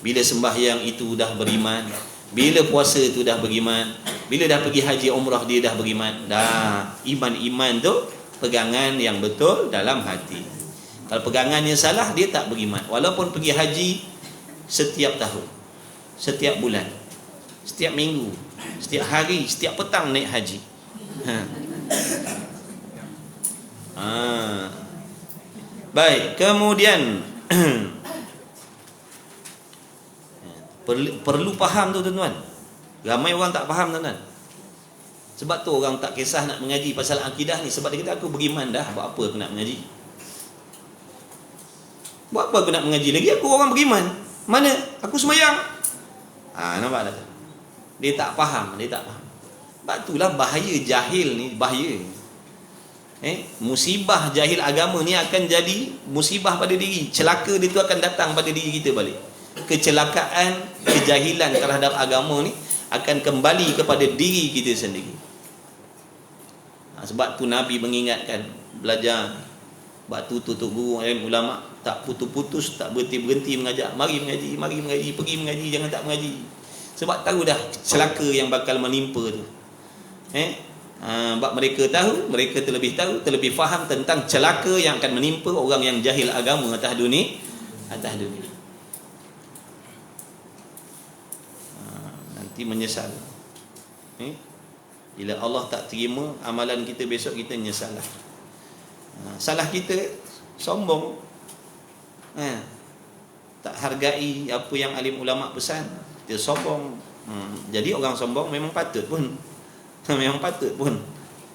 bila sembahyang itu dah beriman, bila puasa itu dah beriman, bila dah pergi haji umrah dia dah beriman. Iman tu pegangan yang betul dalam hati. Kalau pegangannya salah, dia tak beriman. Walaupun pergi haji setiap tahun, setiap bulan, setiap minggu, setiap hari, setiap petang naik haji. Baik, kemudian perlu faham tu tuan-tuan. Ramai orang tak faham tuan-tuan. Sebab tu orang tak kisah nak mengaji pasal akidah ni. Sebab dia kata aku beriman dah, buat apa aku nak mengaji? Buat apa aku nak mengaji lagi? Aku orang beriman. Mana? Aku sembahyang. Nampak tak? Dia tak faham. Sebab itulah bahaya jahil ni, bahaya. Musibah jahil agama ni akan jadi musibah pada diri. Celaka dia tu akan datang pada diri kita balik. Kecelakaan, kejahilan terhadap agama ni akan kembali kepada diri kita sendiri. Sebab tu Nabi mengingatkan, belajar. Sebab tu tutup guru, ulama tak putus-putus, tak berhenti-berhenti mengajak, mari mengaji, pergi mengaji, jangan tak mengaji. Sebab tahu dah celaka yang bakal menimpa tu. Sebab mereka tahu, mereka terlebih tahu, terlebih faham tentang celaka yang akan menimpa orang yang jahil agama atas dunia. Nanti menyesal. Bila Allah tak terima amalan kita, besok kita menyesal. Salah kita sombong, tak hargai apa yang alim ulama pesan, kita sombong. Jadi orang sombong memang patut pun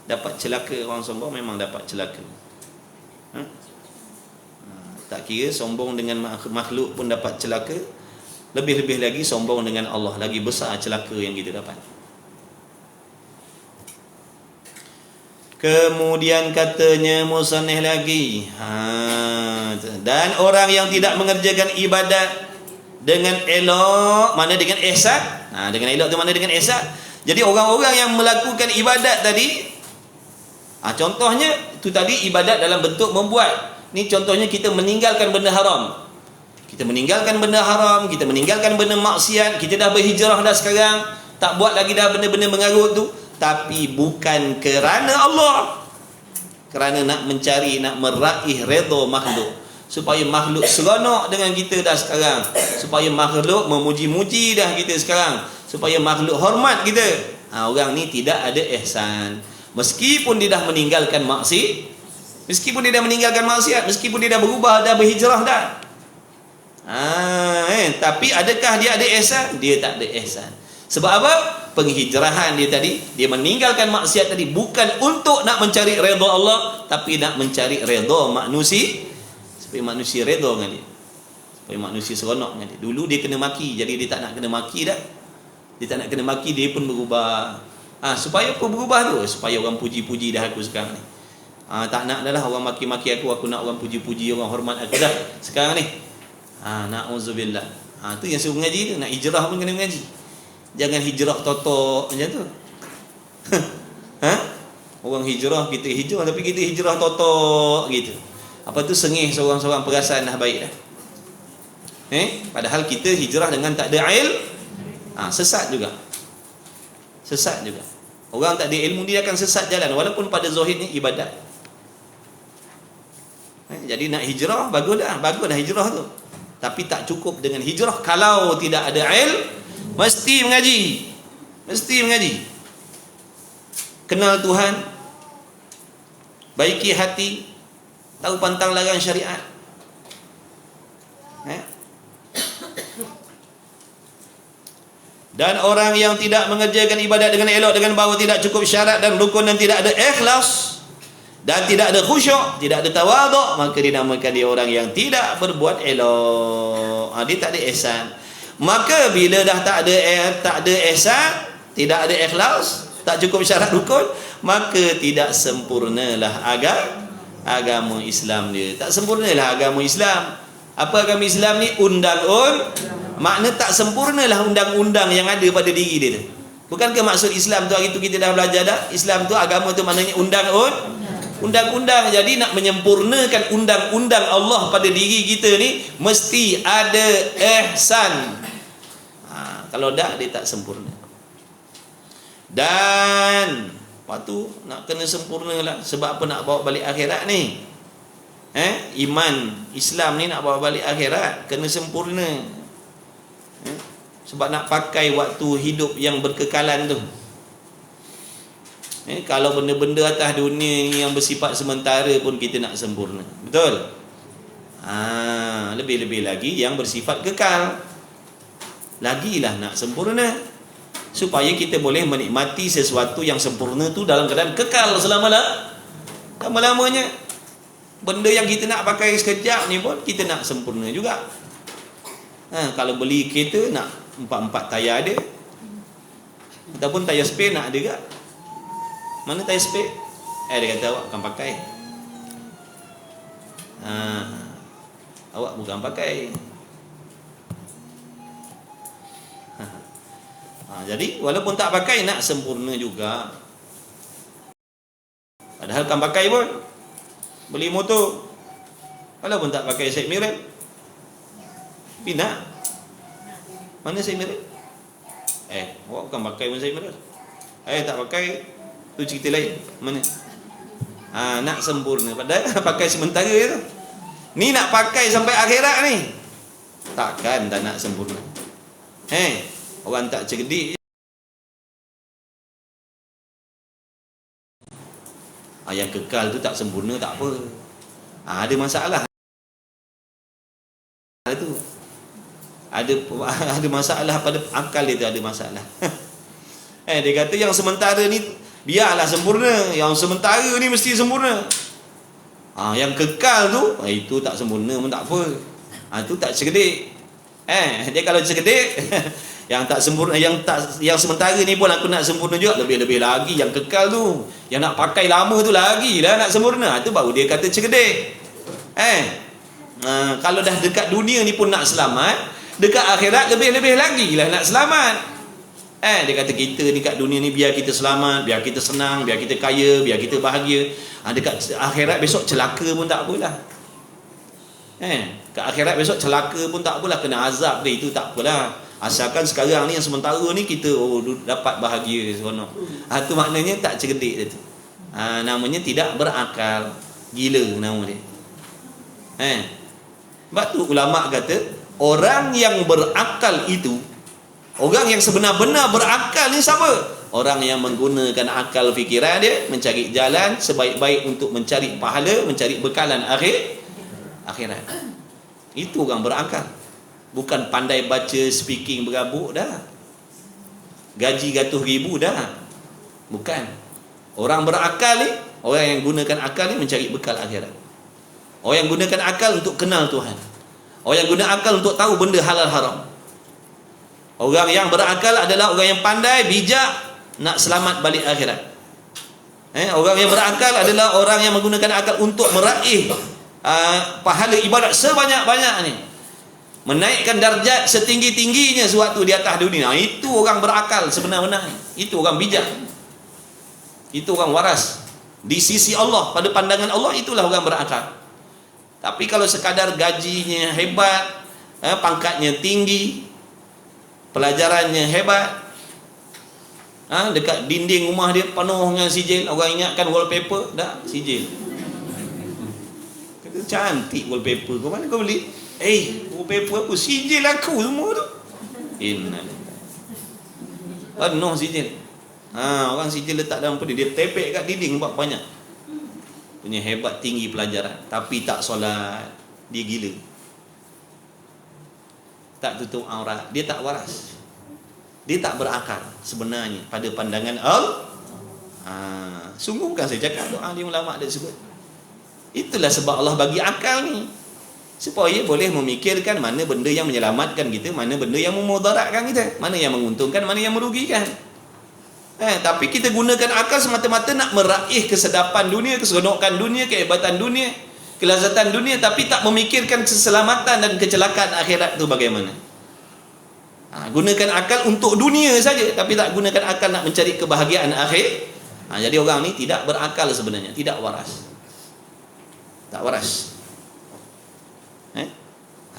dapat celaka. Orang sombong memang dapat celaka. Tak kira sombong dengan makhluk pun dapat celaka, lebih-lebih lagi sombong dengan Allah, lagi besar celaka yang kita dapat. Kemudian katanya musannif lagi, dan orang yang tidak mengerjakan ibadat dengan elok, mana dengan ihsan. Dengan elok tu mana dengan ihsan. Jadi orang-orang yang melakukan ibadat tadi, contohnya tu tadi ibadat dalam bentuk membuat. Ni contohnya kita meninggalkan benda haram. Kita meninggalkan benda haram, kita meninggalkan benda maksiat, kita dah berhijrah dah sekarang, tak buat lagi dah benda-benda mengarut tu, tapi bukan kerana Allah, kerana nak mencari, nak meraih redha makhluk, supaya makhluk seronok dengan kita dah sekarang, supaya makhluk memuji-muji dah kita sekarang, supaya makhluk hormat kita. Orang ni tidak ada ihsan. Meskipun dia dah meninggalkan maksiat, meskipun dia dah berubah, dah berhijrah dah. Tapi adakah dia ada ihsan? Dia tak ada ihsan. Sebab apa? Penghijrahan dia tadi, dia meninggalkan maksiat tadi bukan untuk nak mencari redha Allah, tapi nak mencari redha manusia, supaya manusia redha dengan dia, supaya manusia seronok dengan dia. Dulu dia kena maki, jadi dia tak nak kena maki dah. Dia tak nak kena maki, dia pun berubah. Supaya apa berubah tu? Supaya orang puji-puji dah aku sekarang ni. Tak nak dah lah orang maki-maki aku nak orang puji-puji, orang hormat aku dah sekarang ni. Na'udzubillah. Tu yang suruh mengaji tu, nak hijrah pun kena mengaji. Jangan hijrah totok macam tu. Orang hijrah, kita hijrah, tapi kita hijrah totok gitu. Apa tu sengih seorang-seorang, perasaan dah baik dah. Padahal kita hijrah dengan tak ada sesat juga. Sesat juga. Orang tak ada ilmu dia akan sesat jalan walaupun pada zahirnya ibadat. Jadi nak hijrah baguslah hijrah tu. Tapi tak cukup dengan hijrah kalau tidak ada mesti mengaji. Kenal Tuhan, baiki hati, tahu pantang larang syariat. Dan orang yang tidak mengerjakan ibadat dengan elok dengan bahawa tidak cukup syarat dan rukun dan tidak ada ikhlas dan tidak ada khusyuk, tidak ada tawaduk, maka dinamakan dia orang yang tidak berbuat elok. Dia tak ada ihsan. Maka bila dah tak ada ihsan, tidak ada ikhlas, tak cukup syarat rukun, maka tidak sempurnalah agama Islam dia. Tak sempurnalah agama Islam. Apa agama Islam ni? Makna tak sempurnalah undang-undang yang ada pada diri dia tu. Bukankah maksud Islam tu hari tu kita dah belajar dah? Islam tu, agama tu maknanya undang-undang. Jadi nak menyempurnakan undang-undang Allah pada diri kita ni mesti ada ihsan. Kalau tak, dia tak sempurna. Dan lepas tu nak kena sempurnalah. Sebab apa nak bawa balik akhirat ni? Iman Islam ni nak bawa balik akhirat, kena sempurna. Sebab nak pakai waktu hidup yang berkekalan tu. Kalau benda-benda atas dunia ni yang bersifat sementara pun kita nak sempurna. Betul? Lebih-lebih lagi yang bersifat kekal, lagilah nak sempurna, supaya kita boleh menikmati sesuatu yang sempurna tu dalam keadaan kekal selama-lamanya. Benda yang kita nak pakai sekejap ni pun kita nak sempurna juga. Kalau beli kereta nak 4 tayar ada, ataupun tayar spare nak ada ke? Mana tayar spare? Dia kata awak bukan pakai. Awak bukan pakai. Jadi walaupun tak pakai nak sempurna juga. Padahal kan pakai pun. Beli motor, walaupun tak pakai side mirror, pindah. Mana side mirror? Awak bukan pakai pun side mirror. Tak pakai, tu cerita lain. Mana? Nak sempurna. Padahal pakai sementara je tu. Ni nak pakai sampai akhirat ni. Takkan tak nak sempurna. Orang tak cerdik. Yang kekal tu tak sempurna tak apa. Ada masalah. Itu ada masalah pada akal dia tu, ada masalah. Dia kata yang sementara ni biarlah sempurna, yang sementara ni mesti sempurna. Yang kekal tu itu tak sempurna pun tak apa. Itu tak cerdik. Dia kalau cerdik yang tak sempurna, yang sementara ni pun aku nak sempurna juga, lebih-lebih lagi yang kekal tu, yang nak pakai lama tu lagi lah nak sempurna. Itu baru dia kata cerdik. Kalau dah dekat dunia ni pun nak selamat, dekat akhirat lebih-lebih lagi lah nak selamat. Dia kata kita ni kat dunia ni biar kita selamat, biar kita senang, biar kita kaya, biar kita bahagia. Dekat akhirat besok celaka pun tak apalah. Kat akhirat besok celaka pun tak apalah, kena azab dia, itu tak apalah. Asalkan sekarang ni yang sementara ni kita dapat bahagia seronok. Tu maknanya tak cerdik dia tu. Namanya tidak berakal. Gila nama dia. Sebab tu ulama kata orang yang berakal itu, orang yang sebenar-benar berakal ni siapa? Orang yang menggunakan akal fikiran dia mencari jalan sebaik-baik untuk mencari pahala, mencari bekalan akhirat. Itu orang berakal. Bukan pandai baca speaking berabuk dah, gaji ratus ribu dah. Bukan. Orang berakal ni, orang yang gunakan akal ni mencari bekal akhirat. Orang yang gunakan akal untuk kenal Tuhan. Orang yang guna akal untuk tahu benda halal haram. Orang yang berakal adalah orang yang pandai, bijak, nak selamat balik akhirat. Orang yang berakal adalah orang yang menggunakan akal untuk meraih pahala ibadat sebanyak-banyak ni, menaikkan darjat setinggi-tingginya sewaktu di atas dunia. Itu orang berakal sebenar-benarnya. Itu orang bijak. Itu orang waras. Di sisi Allah, pada pandangan Allah, itulah orang berakal. Tapi kalau sekadar gajinya hebat, pangkatnya tinggi, pelajarannya hebat. Dekat dinding rumah dia penuh dengan sijil. Orang ingatkan wallpaper, dah sijil. Kata cantik wallpaper, kau mana kau beli? Wallpaper apa? Sijil aku semua tu. Penuh sijil. Orang sijil letak dalam pedih, dia tepek kat dinding buat banyak. Punya hebat, tinggi pelajaran, tapi tak solat. Dia gila. Tak tutup aurat, dia tak waras. Dia tak berakal sebenarnya pada pandangan Allah. Sungguh bukan saya cakap doa dia ulama ada sebut. Itulah sebab Allah bagi akal ni, supaya boleh memikirkan mana benda yang menyelamatkan kita, mana benda yang memudaratkan kita, mana yang menguntungkan, mana yang merugikan. Tapi kita gunakan akal semata-mata nak meraih kesedapan dunia, keseronokan dunia, kehebatan dunia, kelazatan dunia, tapi tak memikirkan keselamatan dan kecelakaan akhirat tu bagaimana. Gunakan akal untuk dunia saja, tapi tak gunakan akal nak mencari kebahagiaan akhir. Jadi orang ni tidak berakal sebenarnya, tidak waras. Tak waras.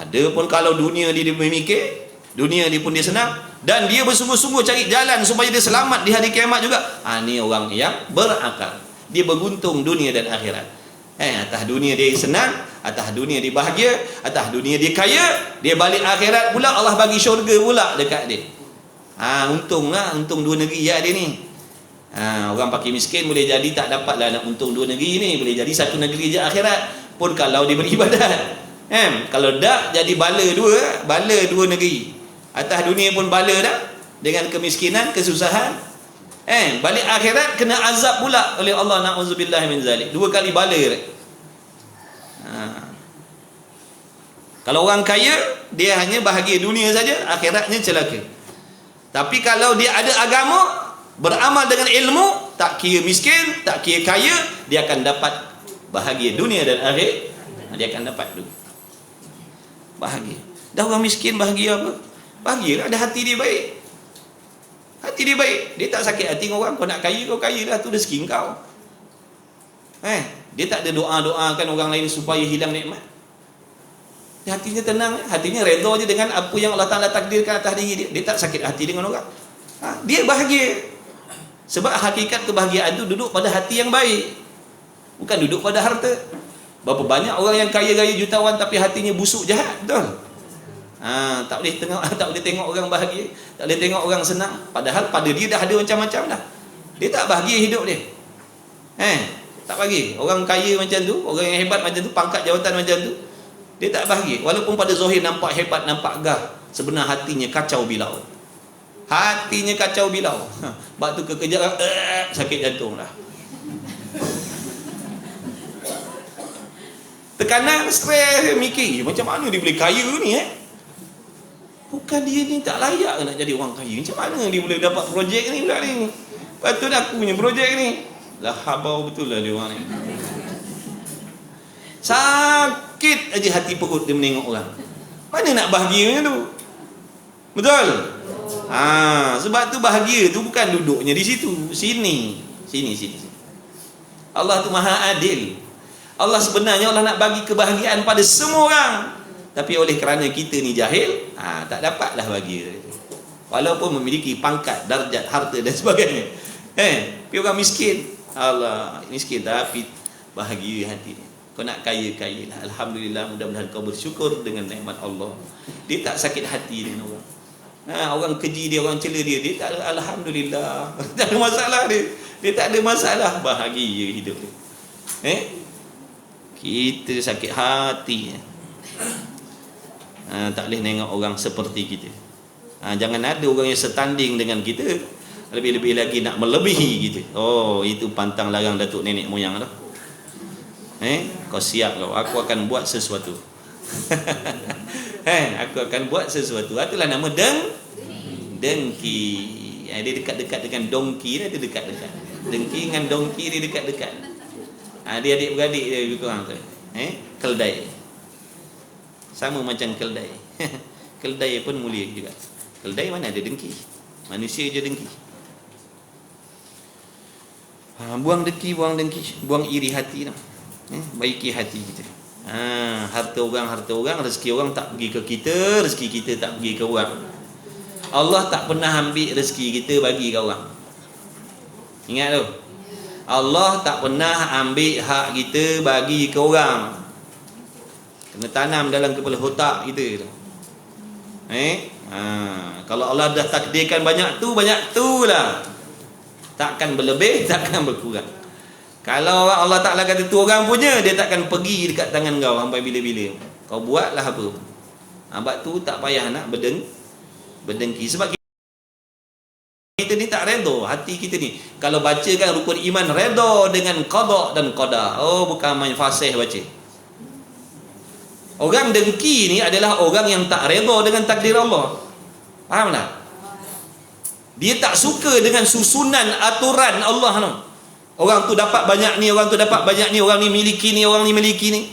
Adapun kalau dunia dia memikir, dunia dia pun dia senang, dan dia bersungguh-sungguh cari jalan supaya dia selamat di hari kiamat juga. Ni orang yang berakal. Dia berguntung dunia dan akhirat. Atas dunia dia senang, atas dunia dia bahagia, atas dunia dia kaya, dia balik akhirat pula Allah bagi syurga pula dekat dia. Untunglah, untung dua negeri ya dia ni. Orang pakai miskin boleh jadi tak dapatlah nak untung dua negeri ni, boleh jadi satu negeri je akhirat pun kalau dia beribadat. Kalau dak jadi bala dua negeri. Atas dunia pun bala dah dengan kemiskinan, kesusahan. Balik akhirat kena azab pula oleh Allah, na'udzubillah min zalik. Dua kali bala. Kalau orang kaya, dia hanya bahagia dunia saja, akhiratnya celaka. Tapi kalau dia ada agama, beramal dengan ilmu, tak kira miskin, tak kira kaya, dia akan dapat bahagia dunia dan akhir. Dia akan dapat tu bahagia. Dah orang miskin bahagia apa? Bahagialah, ada hati dia baik. Hati dia baik, dia tak sakit hati dengan orang. Kau nak kaya, kau kaya dah, tu rezeki kau. Dia tak ada doa-doakan orang lain supaya hilang nikmat. Dia hatinya tenang, hatinya redha je dengan apa yang Allah Ta'ala takdirkan atas diri dia. Dia tak sakit hati dengan orang. Dia bahagia. Sebab hakikat kebahagiaan tu duduk pada hati yang baik, bukan duduk pada harta. Berapa banyak orang yang kaya-kaya jutawan tapi hatinya busuk, jahat, betul? Tak boleh tengok orang bahagia, tak boleh tengok orang senang, padahal pada dia dah ada macam-macam dah. Dia tak bahagia hidup dia. Tak bahagia. Orang kaya macam tu, orang yang hebat macam tu, pangkat jawatan macam tu, dia tak bahagia. Walaupun pada zahir nampak hebat, nampak gah, sebenar hatinya kacau bilau. Hatinya kacau bilau. Sebab tu kekejap sakit jantung dah. Tekanan, stres, mikir macam mana dia boleh kaya ni. Bukan dia ni tak layak nak jadi orang kaya. Macam mana dia boleh dapat projek ni pula ni? Patut aku punya projek ni. Lah habau betul lah dia orang ni. Sakit aja hati perut dia menengok orang. Mana nak bahagia macam tu? Betul? Sebab tu bahagia tu bukan duduknya di situ. Sini. Allah tu maha adil. Allah sebenarnya Allah nak bagi kebahagiaan pada semua orang. Tapi oleh kerana kita ni jahil, tak dapatlah bahagia. Walaupun memiliki pangkat, darjat, harta dan sebagainya. Tapi orang miskin, Allah miskin tapi bahagia hati dia. Kau nak kaya lah. Alhamdulillah, mudah-mudahan kau bersyukur dengan nikmat Allah. Dia tak sakit hati dengan orang. Orang keji dia, orang cela dia, dia tak ada, alhamdulillah. Tak ada masalah dia. Dia tak ada masalah, bahagia hidup dia. Kita sakit hati. Tak boleh tengok orang seperti kita. Jangan ada orang yang setanding dengan kita, lebih-lebih lagi nak melebihi kita. Itu pantang larang datuk nenek moyang dah. Kau siap kau, aku akan buat sesuatu. Aku akan buat sesuatu. Itulah nama dengki. Dia dekat-dekat dengan dongki, dia dekat-dekat. Dengki dengan dongki dia dekat-dekat. Dia adik-beradik dia lebih kurang tu. Keldai. Sama macam keldai. Keldai pun mulia juga. Keldai mana ada dengki? Manusia je dengki. Buang dengki, buang iri hati dah. Baiki hati kita. Harta orang, rezeki orang tak pergi ke kita, rezeki kita tak pergi ke orang. Allah tak pernah ambil rezeki kita bagi ke orang. Ingat tu. Allah tak pernah ambil hak kita bagi ke orang. Kena tanam dalam kepala otak kita tu. Kalau Allah dah takdirkan banyak tu lah. Takkan berlebih, takkan berkurang. Kalau Allah Ta'ala kata tu orang punya, dia takkan pergi dekat tangan kau sampai bila-bila. Kau buatlah apa. Sebab tu tak payah nak berdengki. Sebab kita ni tak redha, hati kita ni. Kalau bacakan rukun iman, redha dengan qada dan qadar. Oh, bukan main fasih baca. Orang dengki ni adalah orang yang tak redha dengan takdir Allah. Faham tak? Dia tak suka dengan susunan aturan Allah tu. Orang tu dapat banyak ni, orang tu dapat banyak ni, orang ni miliki ni, orang ni miliki ni.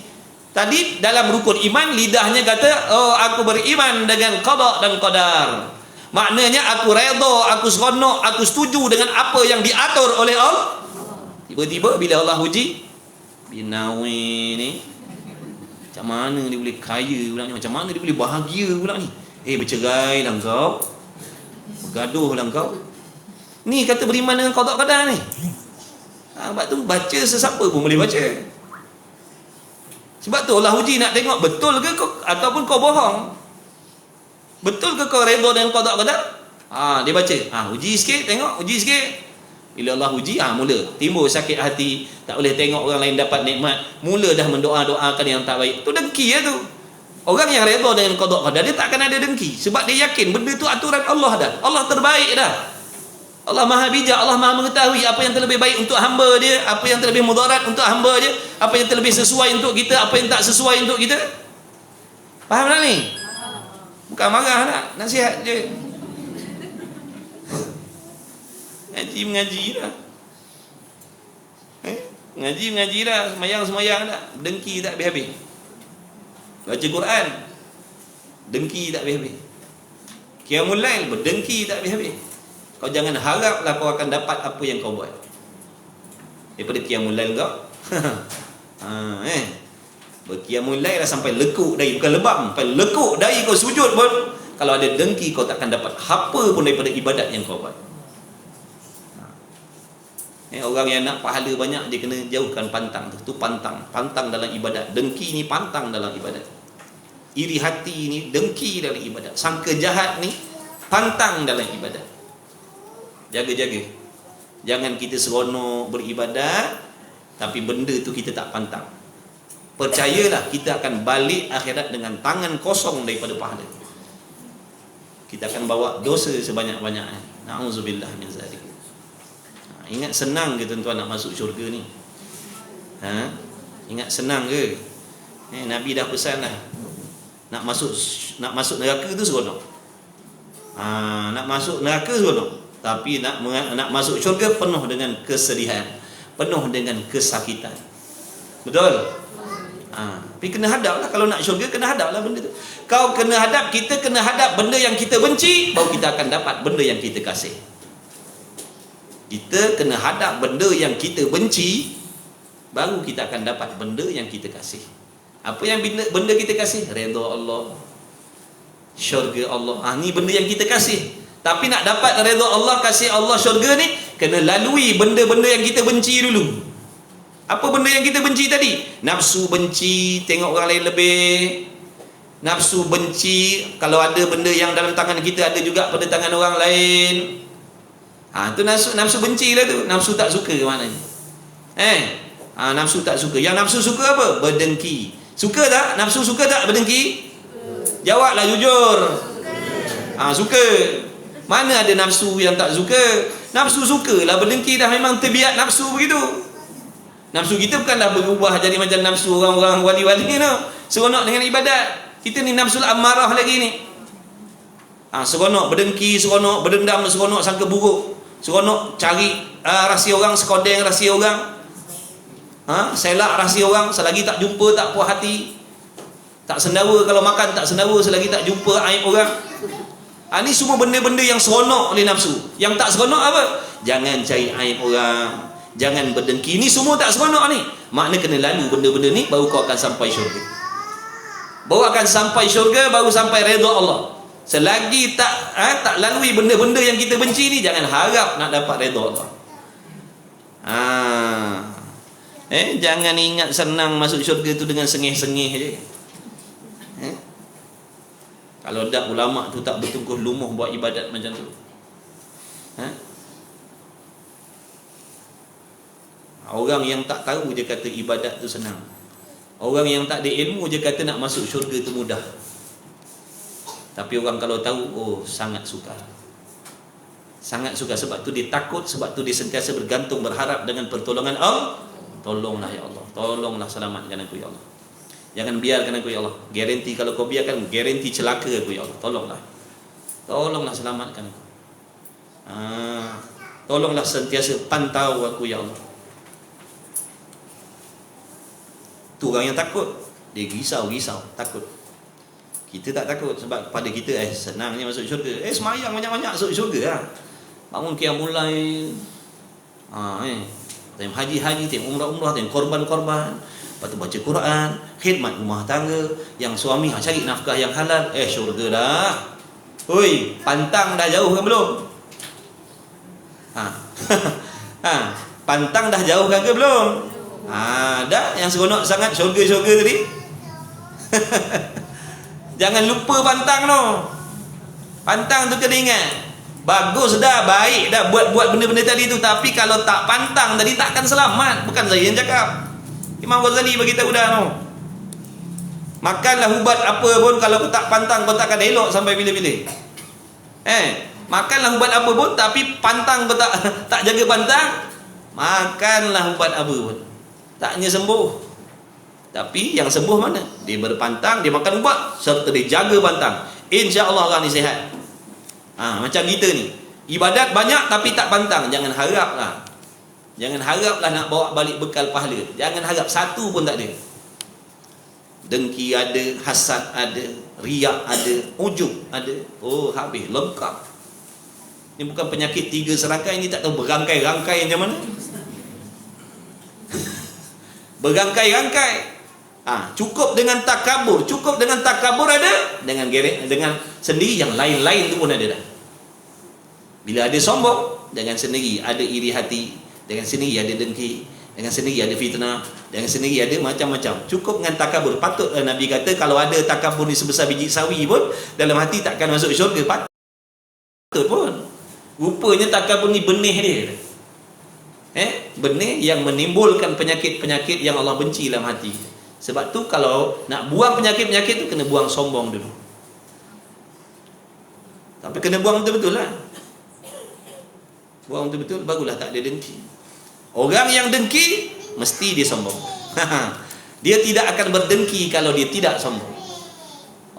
Tadi dalam rukun iman lidahnya kata, oh aku beriman dengan qada dan qadar. Maknanya aku redha, aku seronok, aku setuju dengan apa yang diatur oleh Allah. Tiba-tiba bila Allah uji, binawi ni macam mana dia boleh kaya pula ni, macam mana dia boleh bahagia pula ni. Bercerai lah kau, bergaduh lah kau. Ni kata beriman dengan qada qadar ni. Sebab tu baca sesiapa pun boleh baca. Sebab tu Allah uji nak tengok betul ke kau, ataupun kau bohong. Betul ke kau redha dengan qada qadar? Dia baca. Uji sikit, tengok, uji sikit. Bila Allah uji, mula timbul sakit hati, tak boleh tengok orang lain dapat nikmat, mula dah mendoa-doakan yang tak baik. Tu dengki tu. Orang yang redha dengan qada qadar, dia tak akan ada dengki sebab dia yakin benda tu aturan Allah dah. Allah terbaik dah. Allah Maha bijak, Allah Maha mengetahui apa yang terlebih baik untuk hamba dia, apa yang terlebih mudarat untuk hamba dia, apa yang terlebih sesuai untuk kita, apa yang tak sesuai untuk kita. Faham tak ni? Bukan marah nak, nasihat je. Mengaji dah. Mengaji dah, semayang dah, dengki tak habis-habis. Baca Quran, dengki tak habis-habis. Qiyamul Lail, berdengki tak habis-habis. Kau jangan haraplah kau akan dapat apa yang kau buat daripada qiyamul lail kau. Berqiyamul lail lah sampai lekuk dahi, bukan lebam, sampai lekuk dahi kau sujud pun, kalau ada dengki kau takkan dapat apa pun daripada ibadat yang kau buat. Orang yang nak pahala banyak, dia kena jauhkan pantang tu. Tu pantang dalam ibadat. Dengki ni pantang dalam ibadat. Iri hati ni dengki dalam ibadat. Sangka jahat ni pantang dalam ibadat. Jaga-jaga. Jangan kita seronok beribadat tapi benda tu kita tak pantang. Percayalah kita akan balik akhirat dengan tangan kosong daripada pahala. Kita akan bawa dosa sebanyak-banyaknya. Na'udzubillah min zalik. Ingat senang ke tuan-tuan nak masuk syurga ni? Ingat senang ke? Nabi dah pesan dah. Nak masuk neraka tu seronok. Nak masuk neraka seronok. Tapi nak masuk syurga penuh dengan kesedihan, penuh dengan kesakitan. Betul? Tapi kena hadap lah. Kalau nak syurga kena hadap lah benda tu. Kau kena hadap, kita kena hadap benda yang kita benci, baru kita akan dapat benda yang kita kasih. Kita kena hadap benda yang kita benci, baru kita akan dapat benda yang kita kasih. Apa yang benda kita kasih? Redha Allah, syurga Allah. Ni benda yang kita kasih. Tapi nak dapat redha Allah, kasih Allah, syurga ni, kena lalui benda-benda yang kita benci dulu. Apa benda yang kita benci tadi? Nafsu benci tengok orang lain lebih. Nafsu benci kalau ada benda yang dalam tangan kita ada juga pada tangan orang lain. Tu nafsu benci lah tu. Nafsu tak suka maknanya. Nafsu tak suka. Yang nafsu suka apa? Berdengki. Suka tak? Nafsu suka tak berdengki? Jawablah jujur. Suka. Mana ada nafsu yang tak suka? Nafsu sukalah berdengki, dah memang tabiat nafsu begitu. Nafsu kita bukanlah berubah jadi macam nafsu orang-orang wali-wali ni, seronok dengan ibadat. Kita ni nafsul amarah lagi ni. Seronok berdengki, seronok berdendam, seronok sangka buruk, seronok cari rahsia orang, sekodeng rahsia orang, selak rahsia orang, selagi tak jumpa tak puas hati. Tak sendawa kalau makan, tak sendawa selagi tak jumpa aib orang. Ini semua benda-benda yang seronok oleh nafsu. Yang tak seronok apa? Jangan cari aib orang, Jangan berdengki. Ini semua tak seronok ni. Makna kena lalu benda-benda ni, baru kau akan sampai syurga. Baru akan sampai syurga, baru sampai redha Allah. Selagi tak lalui benda-benda yang kita benci ni, jangan harap nak dapat redha Allah. Jangan ingat senang masuk syurga tu dengan sengih-sengih je. Kalau dak ulama tu tak bertungkuh lumuh buat ibadat macam tu. Orang yang tak tahu je kata ibadat tu senang. Orang yang tak ada ilmu je kata nak masuk syurga tu mudah. Tapi orang kalau tahu, sangat suka. Sangat suka. Sebab tu dia takut, sebab tu dia sentiasa bergantung, berharap dengan pertolongan Allah. Tolonglah ya Allah, tolonglah selamatkan aku ya Allah. Jangan biarkan aku ya Allah. Garanti kalau kau biarkan, garanti celaka aku ya Allah. Tolonglah. Tolonglah selamatkan aku. Tolonglah sentiasa pantau aku ya Allah. Tu orang yang takut. Dia risau, takut. Kita tak takut sebab pada kita senangnya masuk syurga. Semayang banyak-banyak masuk syurga lah. Bangun qiyamul lail. Time haji, time umrah, time korban. Lepas tu baca Quran, khidmat rumah tangga, yang suami cari nafkah yang halal. Syurga dah. Oi, pantang dah jauh kan belum? Pantang dah jauh kan ke belum? Dah yang seronok sangat syurga tadi. Jangan lupa pantang tu. Pantang tu kena ingat. Bagus dah, baik dah buat benda-benda tadi tu, tapi kalau tak pantang tadi takkan selamat. Bukan saya yang cakap. Imam Ghazali bagi tahu dah tu. Makanlah ubat apa pun, kalau kau tak pantang kau takkan elok sampai bila-bila. Makanlah ubat apa pun, tapi pantang kau tak jaga pantang, makanlah ubat apa pun, taknya sembuh. Tapi yang sembuh mana? Dia berpantang, dia makan ubat serta dia jaga pantang. InsyaAllah orang ni sihat. Macam kita ni, ibadat banyak tapi tak pantang. Jangan haraplah nak bawa balik bekal pahala. Jangan harap, satu pun tak ada. Dengki ada, hasad ada, riak ada, ujub ada. Habis, lengkap. Ini bukan penyakit 3 serangkai, ini tak tahu berangkai-rangkai macam mana. Berangkai-rangkai. Cukup dengan takabur. Ada dengan sendiri, yang lain-lain tu pun ada dah. Bila ada sombong, dengan sendiri ada iri hati, dengan sendiri ada dengki, dengan sendiri ada fitnah, dengan sendiri ada macam-macam. Cukup dengan takabur. Patut Nabi kata kalau ada takabur ni sebesar biji sawi pun dalam hati takkan masuk syurga. Patut pun. Rupanya takabur ni benih dia. Benih yang menimbulkan penyakit-penyakit yang Allah benci dalam hati. Sebab tu kalau nak buang penyakit-penyakit tu, kena buang sombong dulu. Tapi kena buang betul-betul lah. Buang betul-betul, barulah tak ada dengki. Orang yang dengki, mesti dia sombong. Dia tidak akan berdengki kalau dia tidak sombong.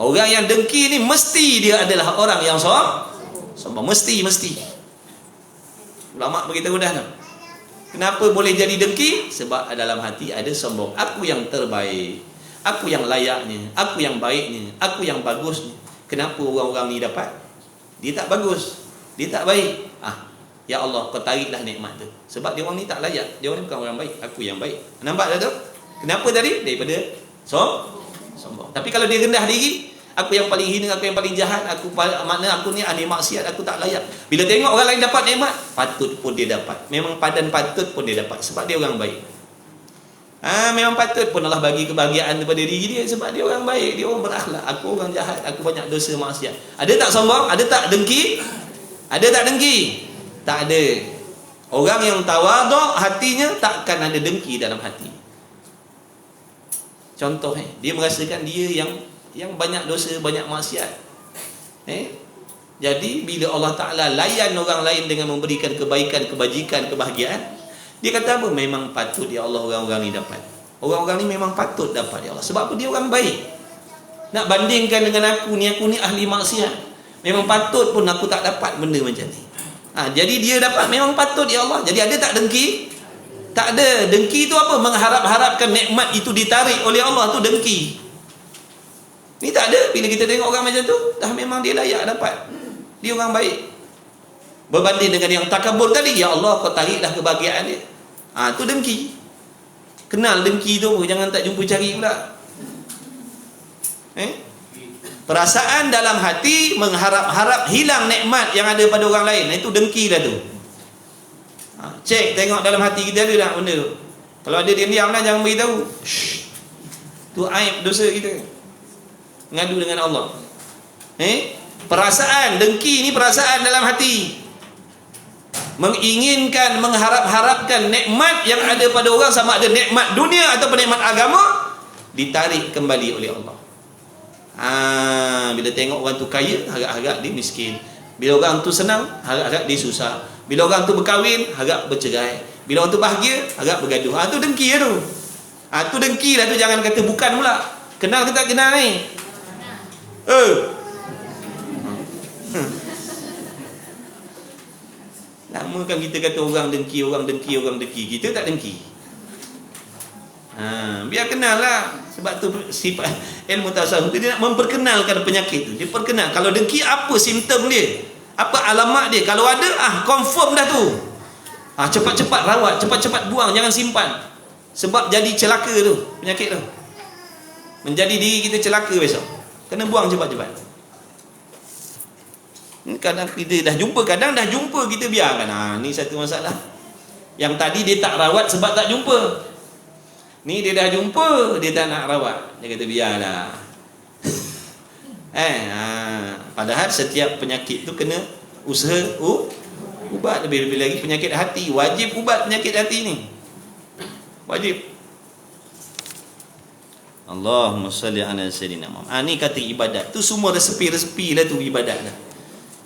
Orang yang dengki ni, mesti dia adalah orang yang sombong. Mesti. Ulama beritahu dah. Kenapa boleh jadi dengki? Sebab dalam hati ada sombong. Aku yang terbaik, aku yang layaknya, aku yang baiknya, aku yang bagusnya. Kenapa orang-orang ni dapat? Dia tak bagus, dia tak baik. Ya Allah, kau tariklah nikmat tu. Sebab dia orang ni tak layak. Dia orang ni bukan orang baik, aku yang baik. Nampak tak tu? Kenapa tadi? Daripada sombong. Tapi kalau dia rendah diri, aku yang paling hina, aku yang paling jahat, makna aku ni ahli maksiat, aku tak layak. Bila tengok orang lain dapat nikmat, patut pun dia dapat. Memang padan patut pun dia dapat, sebab dia orang baik. Memang patut pun Allah bagi kebahagiaan kepada diri dia, sebab dia orang baik, dia orang berakhlak. Aku orang jahat, aku banyak dosa maksiat. Ada tak sombong? Ada tak dengki? Ada tak dengki? Tak ada. Orang yang tawaduk hatinya, takkan ada dengki dalam hati. Contoh, dia merasakan dia yang banyak dosa, banyak maksiat. Jadi bila Allah Ta'ala layan orang lain dengan memberikan kebaikan, kebajikan, kebahagiaan, dia kata apa? Memang patut ya Allah orang-orang ni dapat. Orang-orang ni memang patut dapat ya Allah. Sebab apa? Dia orang baik. Nak bandingkan dengan aku ni ahli maksiat, memang patut pun aku tak dapat benda macam ni. Jadi dia dapat, memang patut ya Allah. Jadi ada tak dengki? Tak ada. Dengki tu apa? Mengharap-harapkan nikmat itu ditarik oleh Allah, tu dengki. Ni tak ada. Bila kita tengok orang macam tu, dah memang dia layak dapat. Dia orang baik. Berbanding dengan yang takabur tadi, ya Allah kau tariklah kebahagiaan dia. Tu dengki. Kenal dengki tu, jangan tak jumpa cari pula. Perasaan dalam hati mengharap-harap hilang nikmat yang ada pada orang lain, itu dengki dah tu. Cek tengok dalam hati kita ada tak benda tu. Kalau ada, diam-diam lah, jangan beritahu. Tu aib dosa kita. Ngadu dengan Allah. Perasaan dengki ni perasaan dalam hati, menginginkan, mengharap-harapkan nikmat yang ada pada orang, sama ada nikmat dunia ataupun nikmat agama, ditarik kembali oleh Allah. Bila tengok orang tu kaya, harap-harap dia miskin. Bila orang tu senang, harap-harap dia susah. Bila orang tu berkahwin, harap bercerai. Bila orang tu bahagia, harap bergaduh. Tu dengki lah tu. Tu dengki lah tu. Jangan kata bukan pula. Kenal ke tak kenal ni? Lama kan kita kata orang dengki, orang dengki, orang dengki. Kita tak dengki. Biar kenal lah. Sebab tu sifat ilmu tasawuf dia nak memperkenalkan penyakit tu. Dia perkenal. Kalau dengki, apa simptom dia? Apa alamat dia? Kalau ada, confirm dah tu. Cepat-cepat rawat, cepat-cepat buang, jangan simpan. Sebab jadi celaka tu, penyakit tu. Menjadi diri kita celaka besok. Kena buang cepat-cepat. Kadang kita dah jumpa, kita biarkan. Ni satu masalah. Yang tadi dia tak rawat sebab tak jumpa. Ni dia dah jumpa, dia tak nak rawat. Dia kata biarlah. Padahal setiap penyakit tu kena usaha ubat. Lebih-lebih lagi penyakit hati, wajib ubat penyakit hati ni. Wajib. Allahumma salli ala sayyidina Muhammad. Ni kata ibadat tu semua resepi-resepi lah tu ibadat dah.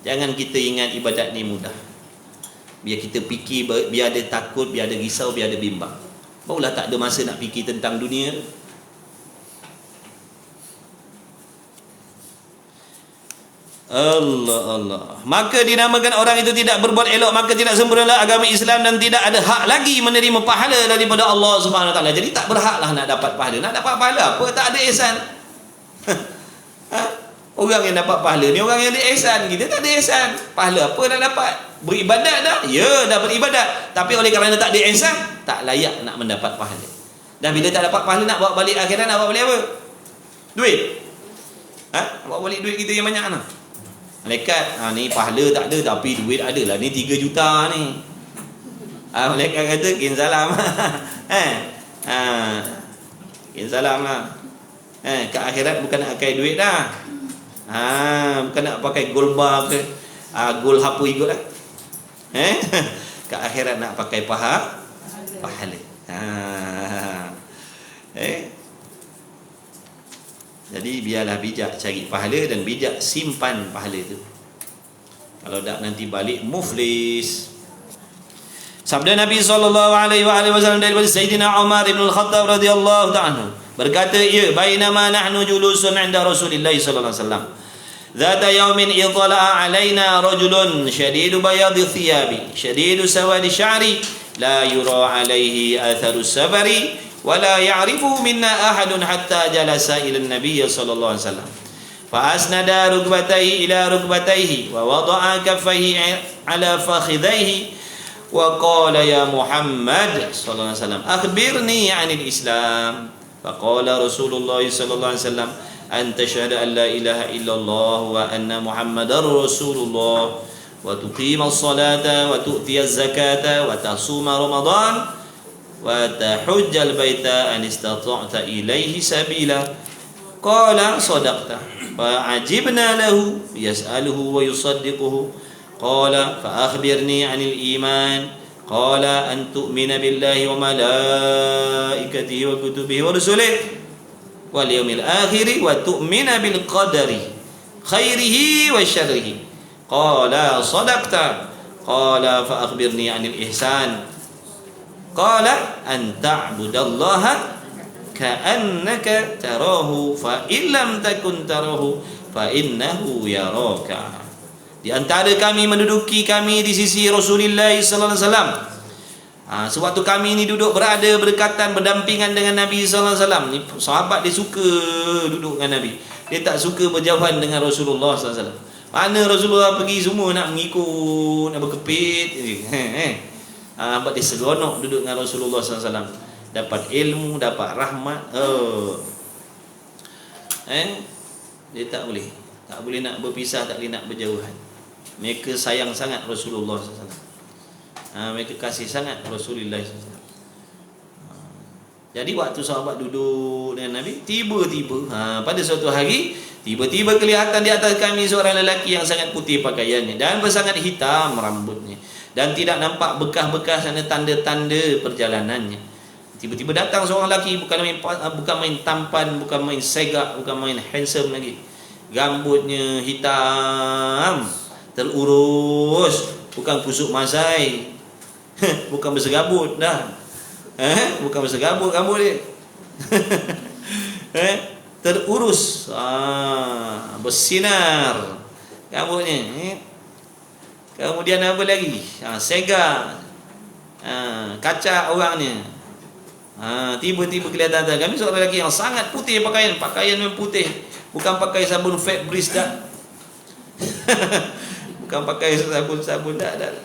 Jangan kita ingat ibadat ni mudah. Biar kita fikir, biar ada takut, biar ada risau, biar ada bimbang. Barulah tak ada masa nak fikir tentang dunia. Allah. Maka dinamakan orang itu tidak berbuat elok, maka tidak sempurnalah agama Islam dan tidak ada hak lagi menerima pahala daripada Allah Subhanahu Wa Taala. Jadi tak berhaklah nak dapat pahala. Nak dapat pahala apa? Tak ada ihsan. Orang yang dapat pahala ni orang yang ada ihsan. Kita tak ada ihsan. Pahala apa nak dapat? Beribadat dah? Ya, dah beribadat. Tapi oleh kerana tak ada ihsan, tak layak nak mendapat pahala. Dan bila tak dapat pahala, nak bawa balik akhirat, nak bawa balik apa? Duit. Nak bawa balik duit kita yang banyak mana? Malaikat, ni pahala tak ada tapi duit ada lah. Ni 3 juta ni. Malaikat kata, kin salam. Kin salam lah. Ke akhirat bukan nak pakai duit dah. Bukan nak pakai gold bar ke gold apa ikut lah. Ke akhirat nak pakai pahala. Jadi biarlah bijak cari pahala dan bijak simpan pahala itu. Kalau tak nanti balik muflis. Sabda Nabi SAW daripada Sayyidina Umar bin Al-Khattab radhiyallahu ta'ala berkata, bainama nahnu julusun 'inda Rasulillah sallallahu alaihi wasallam ذات يوم اطلع علينا رجل شديد بياض الثياب شديد سواد الشعر لا يرى عليه أثر السفر ولا يعرفه منا أحد حتى جلس إلى النبي صلى الله عليه وسلم فأسند ركبتيه إلى ركبتيه ووضع كفيه على فخذيه وقال يا محمد صلى الله عليه وسلم أخبرني عن الإسلام فقال رسول الله صلى الله عليه وسلم أن تشهد أن لا إله إلا الله وأن محمدا رسول الله وتقيم الصلاة وتؤتي الزكاة وتصوم رمضان وتحج البيت أن استطعت إليه سبيلا قال صدقت فعجبنا له يسأله ويصدقه قال فأخبرني عن الإيمان قال أن تؤمن بالله وملائكته وكتبه ورسله واليوم الآخر وتؤمن بالقدر خيره وشره قال صدقت قال فأخبرني عن الإحسان قال أن تعبد الله كأنك تراه فإن لم تكن تراه فإنه يراك. Di antara kami menduduki kami di sisi Rasulullah sallallahu alaihi wasallam. Sewaktu kami ni duduk berada berdekatan berdampingan dengan Nabi sallallahu alaihi wasallam. Ni sahabat dia suka duduk dengan Nabi. Dia tak suka berjauhan dengan Rasulullah sallallahu alaihi wasallam. Mana Rasulullah pergi semua nak mengikut, nak berkepit. Dia seronok duduk dengan Rasulullah SAW, dapat ilmu, dapat rahmat. Dia tak boleh nak berpisah, tak boleh nak berjauhan. Mereka sayang sangat Rasulullah SAW. Mereka kasih sangat Rasulullah SAW. Jadi waktu sahabat duduk dengan Nabi, tiba-tiba pada suatu hari, tiba-tiba kelihatan di atas kami seorang lelaki yang sangat putih pakaiannya dan bersangat hitam rambutnya, dan tidak nampak bekas-bekas dan tanda-tanda perjalanannya. Tiba-tiba datang seorang lelaki, bukan main tampan, bukan main segak, bukan main handsome lagi. Rambutnya hitam, terurus, bukan kusuk masai, bukan berserabut dah. Bukan berserabut rambut dia. Terurus, bersinar rambutnya. Kemudian apa lagi? Sega, kaca orangnya. Tiba-tiba kelihatan kami seorang lelaki yang sangat putih pakaian yang putih, bukan pakai sabun Febreze dah. Bukan pakai sabun dah.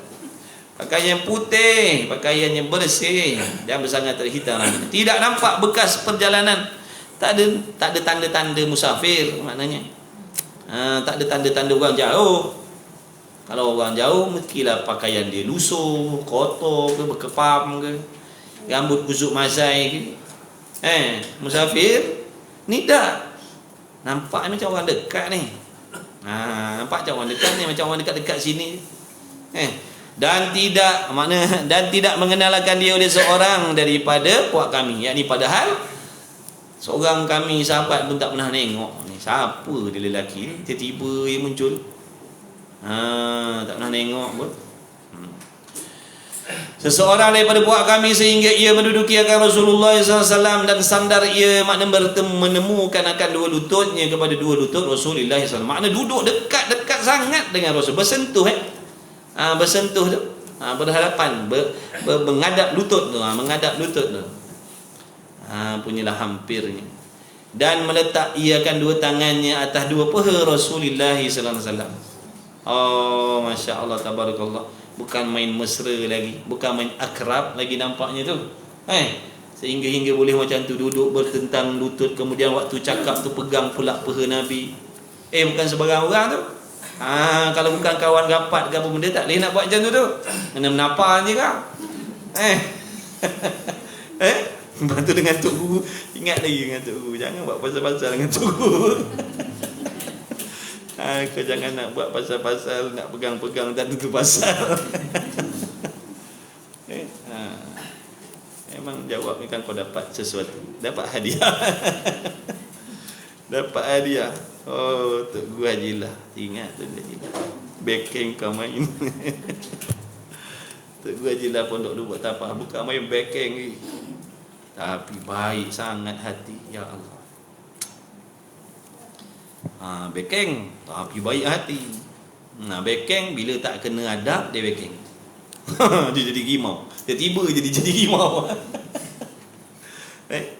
Pakaian putih, pakaian yang bersih dan sangat terhitam. Tidak nampak bekas perjalanan. Tak ada tanda-tanda musafir maknanya. Tak ada tanda-tanda orang jauh. Kalau orang jauh mestilah pakaian dia lusuh, kotor ke, berkepam ke, rambut kusuk masai ke. Musafir ni tak. Nampak macam orang dekat ni. Nampak macam orang dekat ni, macam orang dekat sini. Dan tidak mengenalkan dia oleh seorang daripada puak kami, yakni padahal seorang kami sahabat pun tak pernah tengok ni siapa dia lelaki ni, tiba-tiba dia muncul. Tak pernah tengok pun. Seseorang daripada puak kami sehingga ia menduduki akan Rasulullah SAW dan sandar ia, makna menemukan akan dua lututnya kepada dua lutut Rasulullah SAW. Makna duduk dekat sangat dengan Rasul, bersentuh bersentuh tu, berhadapan, menghadap lutut tu, punyalah hampirnya. Dan meletak ia akan dua tangannya atas dua paha Rasulullah sallallahu alaihi wasallam. Masya Allah, tabarakallah. Bukan main mesra lagi, bukan main akrab lagi nampaknya tu. Sehingga boleh macam tu duduk bertentang lutut, kemudian waktu cakap tu pegang pula paha Nabi. Bukan sebarang orang tu. Kalau bukan kawan rapat ke apa benda, tak boleh nak buat macam tu. Kena menapar je kau. Lepas tu dengan Tok Guru, ingat lagi dengan Tok Guru, jangan buat pasal-pasal dengan Tok Guru. Kau jangan nak buat pasal-pasal, nak pegang-pegang tak tentu pasal. Memang jawab ni kan kau dapat sesuatu, dapat hadiah. Dapat hadiah. Tok Guru Hajilah, ingat tu Hajilah, backing kau main. Tok Guru Hajilah pondok dulu buat apa, bukan main backing ni, tapi baik sangat hati, ya Allah. Backing tapi baik hati. Backing bila tak kena adab dia backing. Dia jadi rimau, tiba-tiba jadi rimau.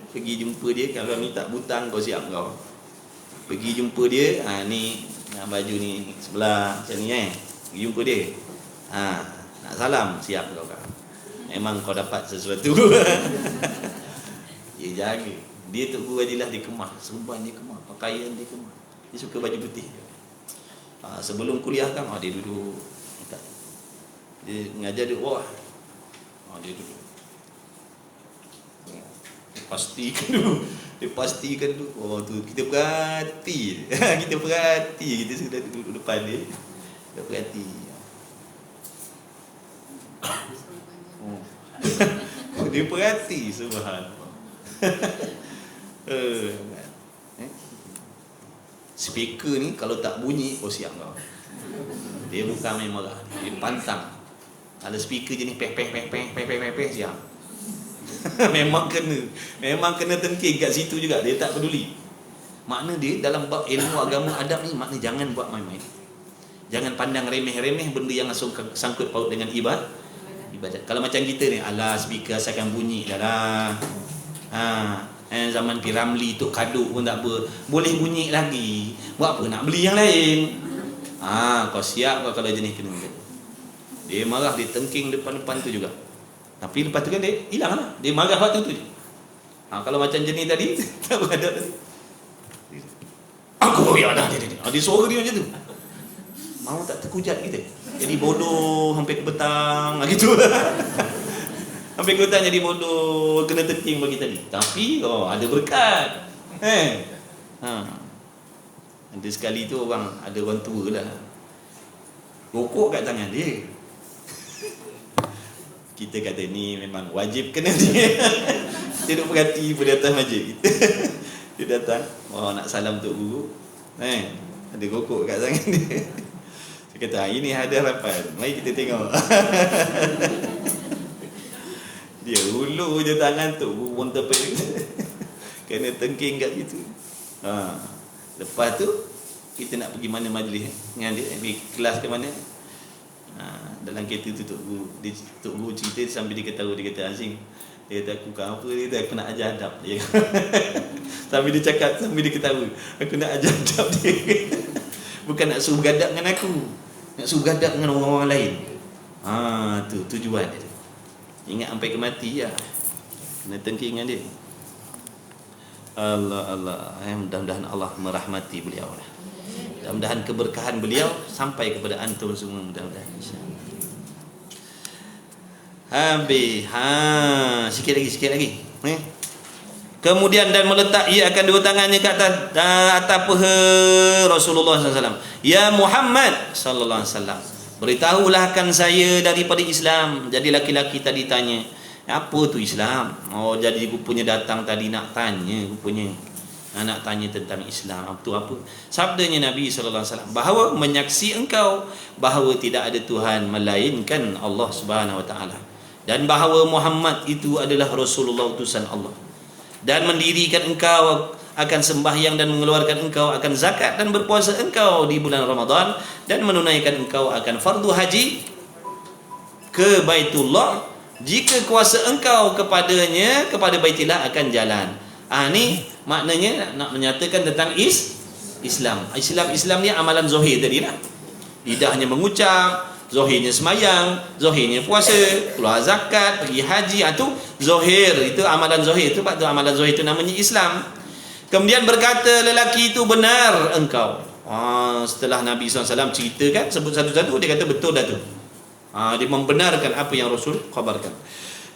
Pergi jumpa dia, kalau ni tak butang kau siap kau. Pergi jumpa dia, ni baju ni sebelah macam ni pergi jumpa dia, nak salam, siap kau. Memang kau dapat sesuatu. Dia jaga. Dia Tok Guru Hajilah dia kemah, serban dia kemah, pakaian dia kemah. Dia suka baju putih. Sebelum kuliah kan dia duduk, dia mengajar dia bawah. Dia duduk, dia pastikan dulu. Tu kita perhati. Kita sudah duduk depan dia, kita perhati. Dia perhati, subhanallah. Speaker ni kalau tak bunyi, siap kau. Dia bukan main marah, dia pantang. Ada speaker jenis peh siap. Memang kena tengking kat situ juga. Dia tak peduli. Makna dia dalam bab ilmu agama adab ni, makna jangan buat main-main. Jangan pandang remeh-remeh benda yang langsung sangkut paut dengan ibadat. Kalau macam kita ni, alah speaker asalkan bunyi dah lah. Zaman Piramli Tok Kaduk pun tak apa, boleh bunyi lagi. Buat apa nak beli yang lain? Kau siap kau kalau jenis kena. Dia marah, dia tengking depan-depan tu juga. Tapi lepas tu kan dia hilang lah. Dia marah waktu tu je. Kalau macam jenis tadi, tak berada tadi. Aku ya dah dia. Dia suara dia macam tu. Mau tak terkujat kita. Jadi bodoh sampai ke petang gitu. Sampai ke petang jadi bodoh, kena terting bagi tadi. Tapi ada berkat. Ada sekali tu ada orang tua lah. Rokok kat tangan dia. Kita kata ni memang wajib kena dia. Dia duduk perhati pada atas masjid. Dia datang, nak salam Tok Guru. Ada rokok kat tangan dia. Dia kata, ini ada harapan. Mari kita tengok. Dia hulur je tangan Tok Guru pun terpilih. Kena tengking kat situ. Lepas tu kita nak pergi mana majlis dengan dia, pergi kelas ke mana. Dalam kereta tu Tok Guru cerita sambil dia ketawa, dia kata, Azim, dia kata, aku apa, dia kata, aku nak ajar adab dia. Sambil dia cakap, sambil dia ketawa, aku nak ajar adab dia. Bukan nak suruh gadap dengan aku, nak suruh gadap dengan orang-orang lain. Tu tujuan dia. Ingat sampai ke mati lah. Kena tengking dengan dia. Allah. Mudah-mudahan Allah merahmati beliau lah. Mudah-mudahan keberkahan beliau sampai kepada antum semua, mudah-mudahan, insya-Allah. Habis. Sikit lagi. Kemudian dan meletak ia akan dua tangannya ke atas paha Rasulullah SAW. Ya Muhammad sallallahu alaihi wasallam, beritahulah akan saya daripada Islam. Jadi laki-laki tadi tanya, apa tu Islam? Jadi rupanya datang tadi nak tanya, rupanya nak tanya tentang Islam. Itu apa? Sabdanya Nabi sallallahu alaihi wasallam, bahawa menyaksi engkau bahawa tidak ada Tuhan melainkan Allah Subhanahu wa taala, dan bahawa Muhammad itu adalah Rasulullah utusan Allah, dan mendirikan engkau akan sembahyang dan mengeluarkan engkau akan zakat dan berpuasa engkau di bulan Ramadan, dan menunaikan engkau akan fardu haji ke Baitullah jika kuasa engkau kepadanya, kepada Baitillah akan jalan. Ni maknanya nak menyatakan tentang Islam. Islam ni amalan zahir tadi lah. Lidahnya mengucap, zahirnya semayang, zahirnya puasa, keluar zakat, pergi haji. Itu zahir, itu amalan zahir. Itu sebab tu amalan zahir itu namanya Islam. Kemudian berkata lelaki itu, benar engkau. Setelah Nabi SAW ceritakan, sebut satu-satu, dia kata betul dah tu. Dia membenarkan apa yang Rasul khabarkan.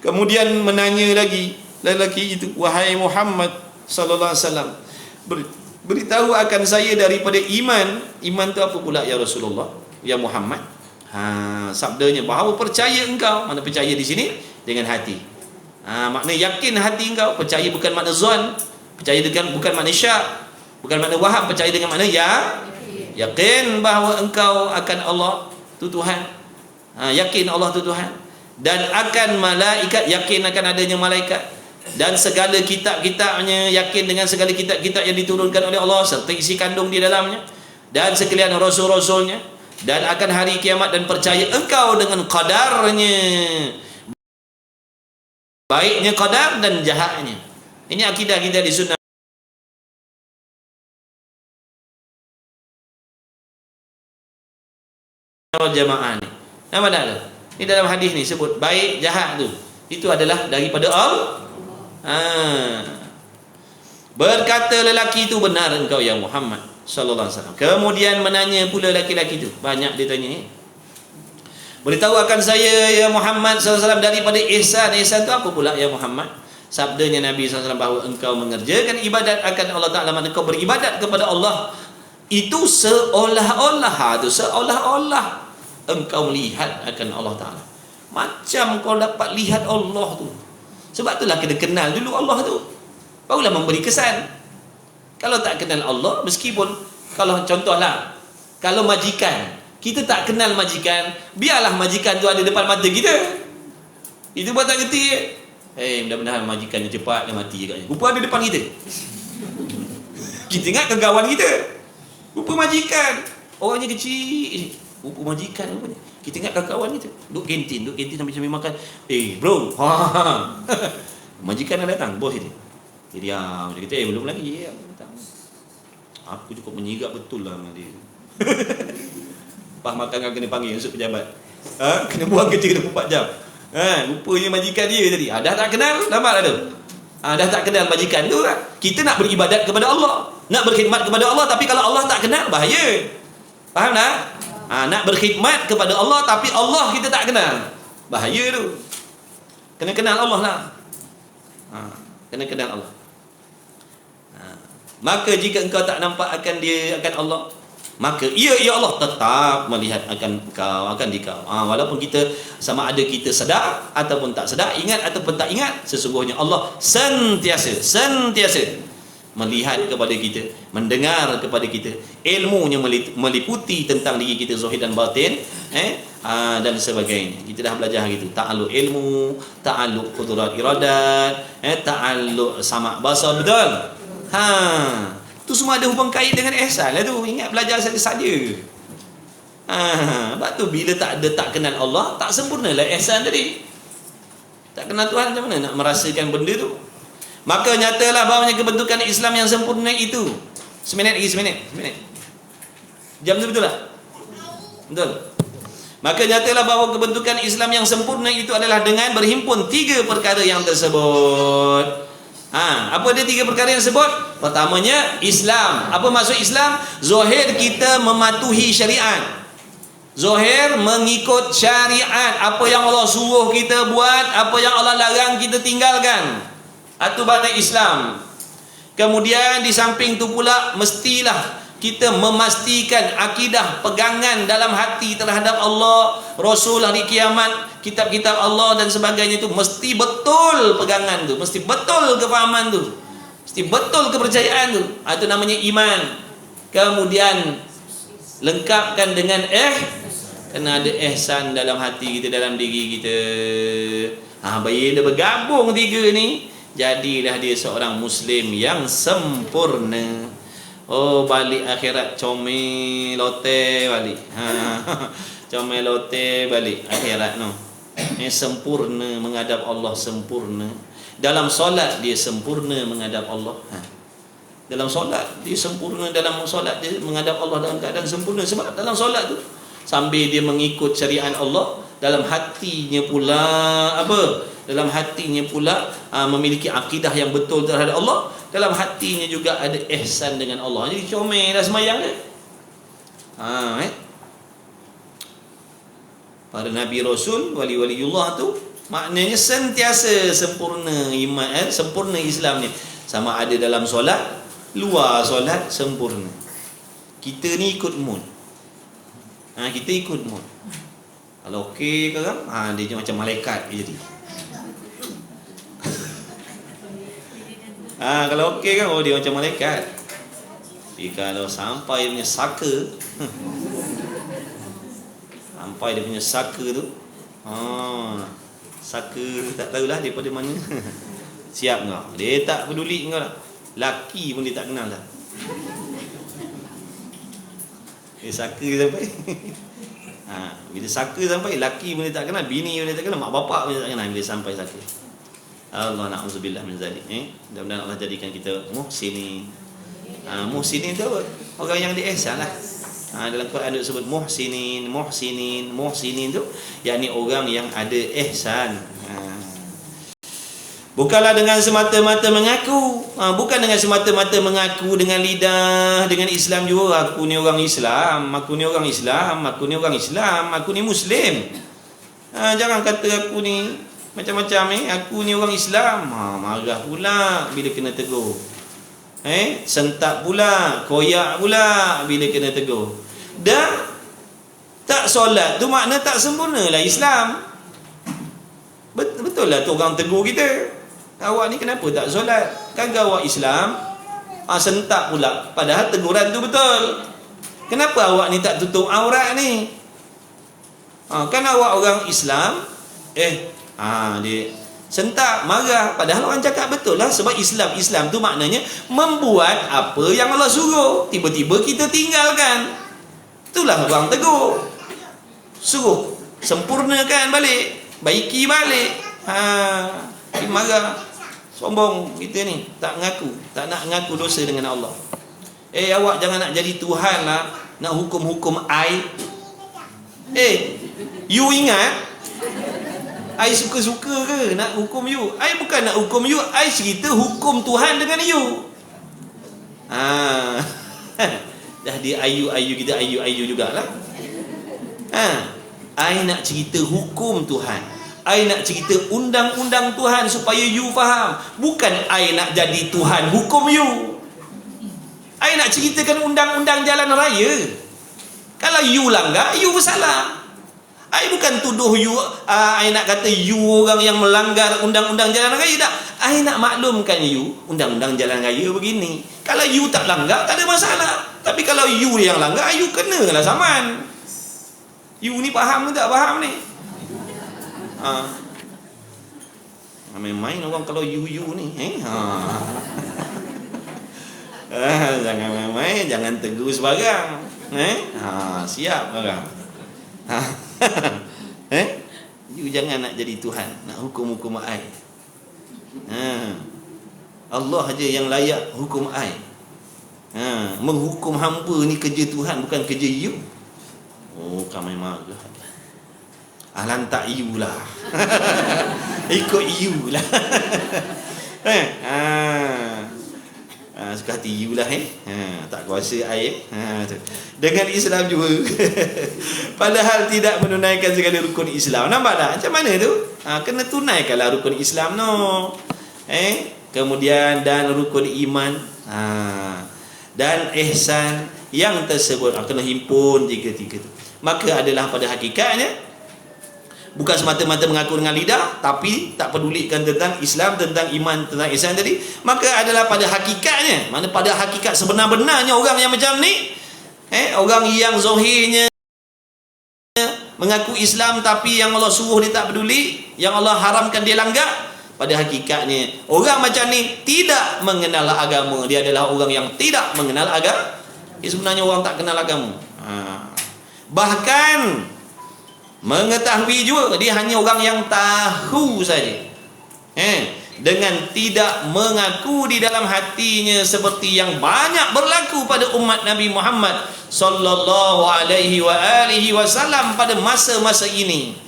Kemudian menanya lagi lelaki itu, wahai Muhammad sallallahu alaihi wasallam, beritahu akan saya daripada iman. Iman tu apa pula ya Rasulullah, ya Muhammad? Sabdanya bahawa percaya engkau. Mana percaya di sini? Dengan hati. Makna yakin hati engkau. Percaya bukan makna zon, percaya dengan bukan makna syak, bukan makna waham. Percaya dengan makna yakin bahawa engkau akan Allah tu Tuhan. Yakin Allah tu Tuhan, dan akan malaikat, yakin akan adanya malaikat, dan segala kitab-kitabnya, yakin dengan segala kitab-kitab yang diturunkan oleh Allah serta isi kandung di dalamnya, dan sekalian rasul-rasulnya, dan akan hari kiamat, dan percaya engkau dengan qadarnya, baiknya qadar dan jahatnya. Ini akidah kita di sunnah wal jamaah ni. Nama dah tu. Ini dalam hadis ni sebut baik jahat tu, itu adalah daripada Allah. Berkata lelaki itu, benar engkau ya Muhammad sallallahu alaihi wasallam. Kemudian menanya pula laki-laki itu, banyak dia tanya, beritahu akan saya ya Muhammad sallallahu alaihi wasallam daripada ihsan. Ihsan itu apa pula ya Muhammad? Sabdanya Nabi sallallahu alaihi wasallam, bahawa engkau mengerjakan ibadat akan Allah Taala, maknanya engkau beribadat kepada Allah itu seolah-olah engkau melihat akan Allah Ta'ala, macam kau dapat lihat Allah tu. Sebab itulah kena kenal dulu Allah tu, barulah memberi kesan. Kalau tak kenal Allah, meskipun kalau contohlah, kalau majikan, kita tak kenal majikan, biarlah majikan tu ada depan mata kita, itu buat tak kerti. Mudah-mudahan majikan dia cepat, dia mati agaknya. Rupa ada depan kita. Kita ingat kawan kita, rupa majikan orangnya kecil. Rupa majikan rupanya. Kita ingat kawan kita duduk kantin sambil makan. Bro, majikan dah datang, bos dia. Dia diam, dia kata belum lagi. Datang. Aku cukup menyigap betul lah dengan dia. Lepas makan kena panggil masuk pejabat. Kena buang kerja kena 4 jam. Rupanya majikan dia tadi. Dah tak kenal, nampak tu. Dah tak kenal majikan tu kan. Kita nak beribadat kepada Allah, nak berkhidmat kepada Allah, tapi kalau Allah tak kenal, bahaya. Faham tak? Nak berkhidmat kepada Allah tapi Allah kita tak kenal, bahaya tu. Kena kenal Allah lah. Kena kenal Allah. Maka jika engkau tak nampak akan dia, akan Allah, maka ya Allah tetap melihat akan kau, akan dikau. Walaupun kita, sama ada kita sedar ataupun tak sedar, ingat ataupun tak ingat, sesungguhnya Allah sentiasa melihat kepada kita, mendengar kepada kita. Ilmunya meliputi tentang diri kita, zahir dan batin, dan sebagainya. Kita dah belajar gitu. Ta'alluq ilmu, ta'alluq qudrat iradat, ta'alluq sama' basar, betul? Tu semua ada hubung kait dengan ihsan lah tu. Ingat belajar saja. Sebab tu bila tak kenal Allah, tak sempurnalah ihsan tadi. Tak kenal Tuhan, macam mana nak merasakan benda tu? Maka nyatalah bahawanya kebentukan Islam yang sempurna itu. Seminit. Jam tu betul tak? Betul. Maka nyatalah bahawa kebentukan Islam yang sempurna itu adalah dengan berhimpun 3 perkara yang tersebut. Apa dia 3 perkara yang sebut? Pertamanya Islam. Apa maksud Islam? Zahir kita mematuhi syariat, zahir mengikut syariat. Apa yang Allah suruh kita buat, apa yang Allah larang kita tinggalkan. Itu makna Islam. Kemudian di samping tu pula, mestilah kita memastikan akidah, pegangan dalam hati terhadap Allah, Rasul, hari kiamat, kitab-kitab Allah dan sebagainya itu mesti betul pegangan tu, mesti betul kefahaman tu, mesti betul kepercayaan tu. Itu namanya iman. Kemudian lengkapkan dengan kena ada ihsan dalam hati kita, dalam diri kita. Bila bergabung 3 ni, jadilah dia seorang Muslim yang sempurna. Balik akhirat comel lote balik. Comel lote balik akhirat no. Sempurna menghadap Allah, sempurna. Dalam solat dia sempurna menghadap Allah. Dalam solat dia sempurna, dalam solat dia menghadap Allah dalam keadaan sempurna. Sebab dalam solat tu sambil dia mengikut syariat Allah, dalam hatinya pula dalam hatinya pula memiliki akidah yang betul terhadap Allah. Dalam hatinya juga ada ihsan dengan Allah. Jadi comel dah semayang dia. Para Nabi Rasul, wali-waliullah tu maknanya sentiasa sempurna iman, sempurna Islam ni. Sama ada dalam solat, luar solat, sempurna. Kita ni ikut mood. Kita ikut mood. Kalau okey ke kan, dia macam malaikat dia jadi. Kalau okey kan, dia macam malaikat. Tapi kalau sampai dia punya saka, sampai dia punya saka tu, saka tak tahulah daripada mana. Siap kau, dia tak peduli kau lah. Laki pun dia tak kenal dah. Dia saka sampai bila saka sampai, laki pun dia tak kenal, bini pun dia tak kenal, mak bapak pun dia tak kenal bila sampai saka. Allah na'udzubillah min zalik. Mudah-mudahan Allah jadikan kita muhsinin. Muhsinin tu orang yang diihsan lah. Dalam Quran disebut muhsinin tu, yakni orang yang ada ihsan. Bukanlah dengan semata-mata mengaku, bukan dengan semata-mata mengaku dengan lidah, dengan Islam juga. Aku ni orang Islam, aku ni orang Islam, aku ni orang Islam, aku ni Muslim. Jangan kata aku ni macam-macam aku ni orang Islam. Marah pula bila kena tegur. Sentak pula, koyak pula bila kena tegur. Dah tak solat tu makna tak sempurnalah Islam. Betul lah tu orang tegur kita. Awak ni kenapa tak solat? Kagak awak Islam. Sentak pula. Padahal teguran tu betul. Kenapa awak ni tak tutup aurat ni? Kan awak orang Islam. Dia sentak, marah. Padahal orang cakap betul lah. Sebab Islam tu maknanya membuat apa yang Allah suruh. Tiba-tiba kita tinggalkan. Itulah orang tegur. Suruh sempurnakan balik, baiki balik. Dia marah. Sombong kita ni, tak ngaku, tak nak ngaku dosa dengan Allah. Awak jangan nak jadi Tuhan lah, nak hukum-hukum I. You ingat I suka-suka ke nak hukum you? I bukan nak hukum you, I cerita hukum Tuhan dengan you. Dah dia ayu kita ayu jugalah. I nak cerita hukum Tuhan, I nak cerita undang-undang Tuhan supaya you faham. Bukan I nak jadi Tuhan hukum you. I nak ceritakan undang-undang jalan raya. Kalau you langgar, you bersalah. I bukan tuduh you, I nak kata you orang yang melanggar undang-undang jalan raya. Tak, I nak maklumkan you undang-undang jalan raya begini. Kalau you tak langgar, tak ada masalah. Tapi kalau you yang langgar, you kenalah saman. You ni faham ke tak faham ni? Main-main orang kalau you ni. Jangan main-main, jangan tegur sebarang. Siap orang. You jangan nak jadi Tuhan, nak hukum-hukum I. Allah aja yang layak hukum I. Menghukum hamba ni kerja Tuhan, bukan kerja you. Oh, kamai marah. Lantak you lah. Ikut you lah. Suka hati you lah. Tak kuasa I. Dengan Islam juga. Padahal tidak menunaikan segala rukun Islam. Nampak tak? Macam mana tu? Kena tunaikanlah rukun Islam no. Kemudian dan rukun iman. Dan ihsan yang tersebut kena himpun tiga-tiga tu. Maka adalah pada hakikatnya bukan semata-mata mengaku dengan lidah, tapi tak pedulikan tentang Islam, tentang iman, tentang ihsan tadi. Maka adalah pada hakikatnya, mana pada hakikat sebenar-benarnya orang yang macam ni, orang yang zahirnya mengaku Islam tapi yang Allah suruh dia tak peduli, yang Allah haramkan dia langgar. Pada hakikatnya orang macam ni tidak mengenal agama. Dia adalah orang yang tidak mengenal agama. Sebenarnya orang tak kenal agama. Bahkan mengetahui juga, dia hanya orang yang tahu saja. Dengan tidak mengaku di dalam hatinya, seperti yang banyak berlaku pada umat Nabi Muhammad sallallahu alaihi wasallam pada masa-masa ini.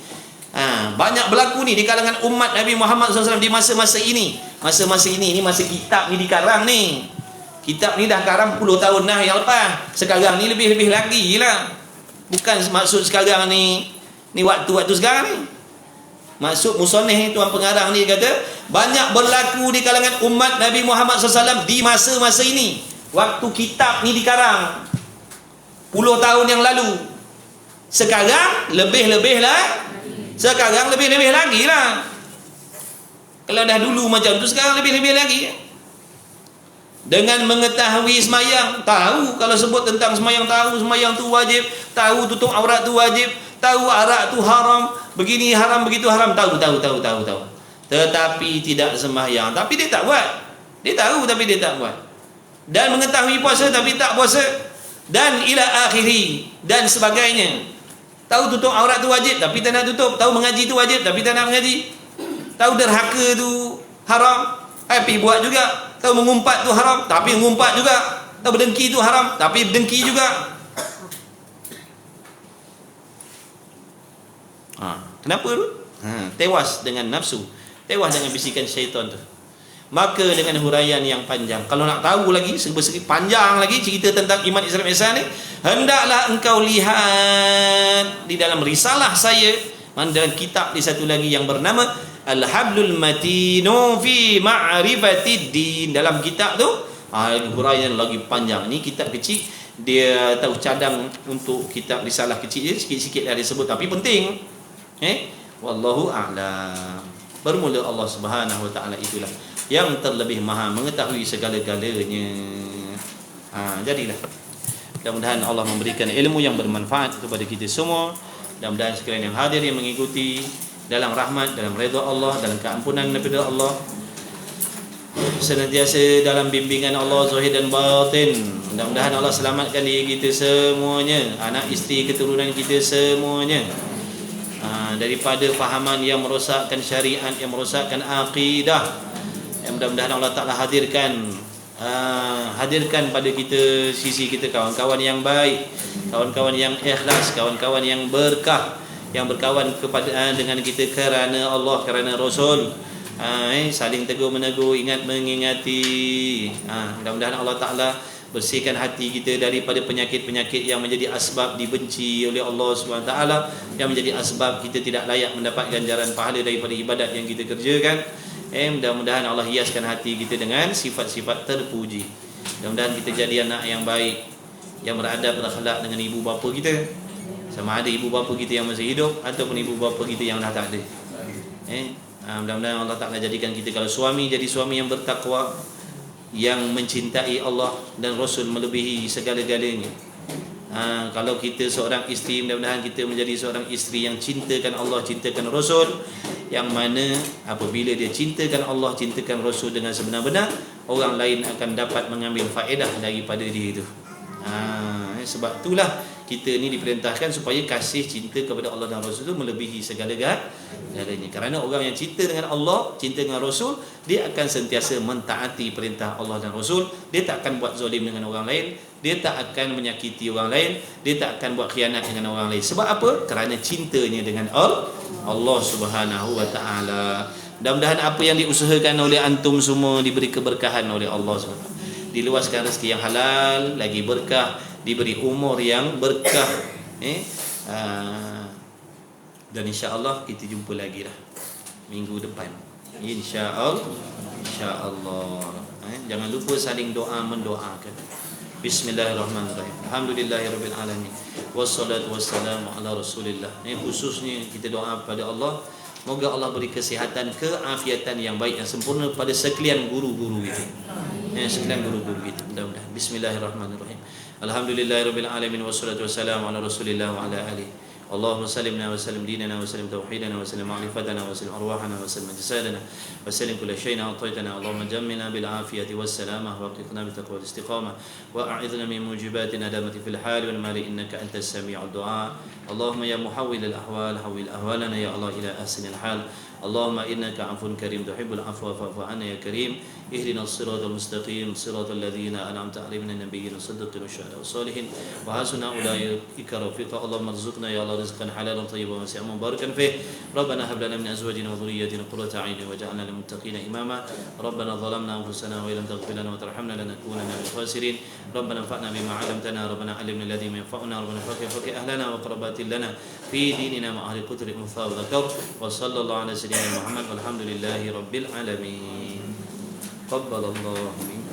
Banyak berlaku ni di kalangan umat Nabi Muhammad SAW di masa-masa ini. Masa-masa ini masa kitab ni dikarang ni. Kitab ni dah karang puluh tahun dah yang lepas. Sekarang ni lebih-lebih lagi lah. Bukan maksud sekarang ni waktu-waktu sekarang ni. Maksud musoneh tuan pengarang ni kata banyak berlaku di kalangan umat Nabi Muhammad SAW di masa-masa ini. Waktu kitab ni dikarang puluh tahun yang lalu. Sekarang lebih-lebih lah. Sekarang lebih-lebih lagi lah. Kalau dah dulu macam tu, sekarang lebih-lebih lagi. Dengan mengetahui semayang, tahu kalau sebut tentang semayang, tahu semayang tu wajib, tahu tutup aurat tu wajib, tahu arak tu haram, begini haram, begitu haram, tahu. Tetapi tidak semayang, tapi dia tak buat. Dia tahu tapi dia tak buat. Dan mengetahui puasa tapi tak puasa. Dan ila akhiri dan sebagainya. Tahu tutup aurat tu wajib tapi tak nak tutup. Tahu mengaji tu wajib tapi tak nak mengaji. Tahu derhaka tu haram, tapi buat juga. Tahu mengumpat tu haram, tapi mengumpat juga. Tahu berdengki tu haram, tapi berdengki juga. Kenapa tu? Tewas dengan nafsu, tewas dengan bisikan syaitan tu. Maka dengan huraian yang panjang, kalau nak tahu lagi segi panjang lagi cerita tentang iman, Islam, ihsan ni, hendaklah engkau lihat di dalam risalah saya, dalam kitab di satu lagi yang bernama Al-Hablul Matinu fi Ma'rifatid Din. Dalam kitab tu huraian lagi panjang. Ni kitab kecil, dia tahu cadang untuk kitab risalah kecil dia, sikit-sikit dah dia sebut tapi penting. Wallahu a'lam. Bermula Allah Subhanahu wa taala itulah yang terlebih maha mengetahui segala-galanya. Jadilah mudah-mudahan Allah memberikan ilmu yang bermanfaat kepada kita semua. Mudah-mudahan sekalian yang hadir yang mengikuti dalam rahmat, dalam redha Allah, dalam keampunan daripada Allah, senantiasa dalam bimbingan Allah zahir dan batin. Mudah-mudahan Allah selamatkan diri kita semuanya, anak isteri keturunan kita semuanya, daripada fahaman yang merosakkan syariat, yang merosakkan akidah. Mudah-mudahan Allah Ta'ala hadirkan pada kita, sisi kita, kawan-kawan yang baik, kawan-kawan yang ikhlas, kawan-kawan yang berkah, yang berkawan kepada dengan kita kerana Allah, kerana Rasul. Saling tegur menegur, ingat mengingati. Mudah-mudahan Allah Ta'ala bersihkan hati kita daripada penyakit-penyakit yang menjadi asbab dibenci oleh Allah SWT, yang menjadi asbab kita tidak layak mendapat ganjaran pahala daripada ibadat yang kita kerjakan. Mudah-mudahan Allah hiaskan hati kita dengan sifat-sifat terpuji. Mudah-mudahan kita jadi anak yang baik, yang beradab berakhlak dengan ibu bapa kita, sama ada ibu bapa kita yang masih hidup ataupun ibu bapa kita yang dah tak ada. Mudah-mudahan Allah Ta'ala jadikan kita kalau suami, jadi suami yang bertakwa, yang mencintai Allah dan Rasul melebihi segala-galanya. Kalau kita seorang isteri, mudah-mudahan kita menjadi seorang isteri yang cintakan Allah, cintakan Rasul, yang mana apabila dia cintakan Allah, cintakan Rasul dengan sebenar-benar, orang lain akan dapat mengambil faedah daripada dia itu. Sebab itulah kita ni diperintahkan supaya kasih cinta kepada Allah dan Rasul itu melebihi segala-galanya. Kerana orang yang cinta dengan Allah, cinta dengan Rasul, dia akan sentiasa mentaati perintah Allah dan Rasul. Dia tak akan buat zalim dengan orang lain, dia tak akan menyakiti orang lain, dia tak akan buat khianat dengan orang lain. Sebab apa? Kerana cintanya dengan Allah Subhanahu wa Ta'ala. Mudah-mudahan apa yang diusahakan oleh antum semua diberi keberkahan oleh Allah SWT. Diluaskan rezeki yang halal, lagi berkah, diberi umur yang berkah. Dan insya-Allah kita jumpa lagi lah minggu depan. Insya-Allah. Jangan lupa saling doa mendoakan. Bismillahirrahmanirrahim. Alhamdulillahirabbil alamin. Wassalatu wassalamu ala Rasulillah. Khususnya kita doa kepada Allah, moga Allah beri kesihatan, keafiatan yang baik, yang sempurna pada sekalian guru-guru itu. Sekalian guru-guru kita. Mudah-mudahan. Bismillahirrahmanirrahim. Alhamdulillahirabbil alamin wassalatu wassalamu ala Rasulillah wa ala alihi. Allahumma sallimna wa sallim dinana wa sallim tauhidana wa sallim ma'rifatana wa sallim arwahana wa sallim jasadana wa sallim kulla shay'in a'taytana. Allahumma jammilna bil afiyati was salamah wa aqitna bit taqwa wal istiqamah wa a'idhna min mujibati nadamati fil hal wal mali innaka antas sami'ud du'a. Allahumma ya muhawwil al ahwal hawwil ahwalana ya Allah ila ahsanil hal. Allahumma innaka 'afuwun karim tuhibbul 'afwa fa'fu 'anna ya karim. Ihdinas siratal mustaqim siratal ladzina an'amta 'alaihim minan nabiyyin was-siddiqin wasyuhada'i was-shalihin wa hasuna ulaika rafiqa. Allahumma arzuqna ya Allah rizqan halalan tayyiban wasi'an mubarakan fih. Rabbana hab lana min azwajina wa dhurriyyatina qurrata 'ayunin waj'alna lil muttaqina imama. Rabbana zalamna anfusana wa illam taghfir lana wa tarhamna lanakunanna minal khasirin. Rabbana anfa'na bima 'allamtana. Rabbana 'allimna alladhi yanfa'una. Rabbana faqih ahlana wa qarabatin lana fi dinina ma ahli qudri untha wa dhakar. Wa sallallahu ala sayyidina Muhammad walhamdulillahi rabbil alamin. Qabbalallahu minkum.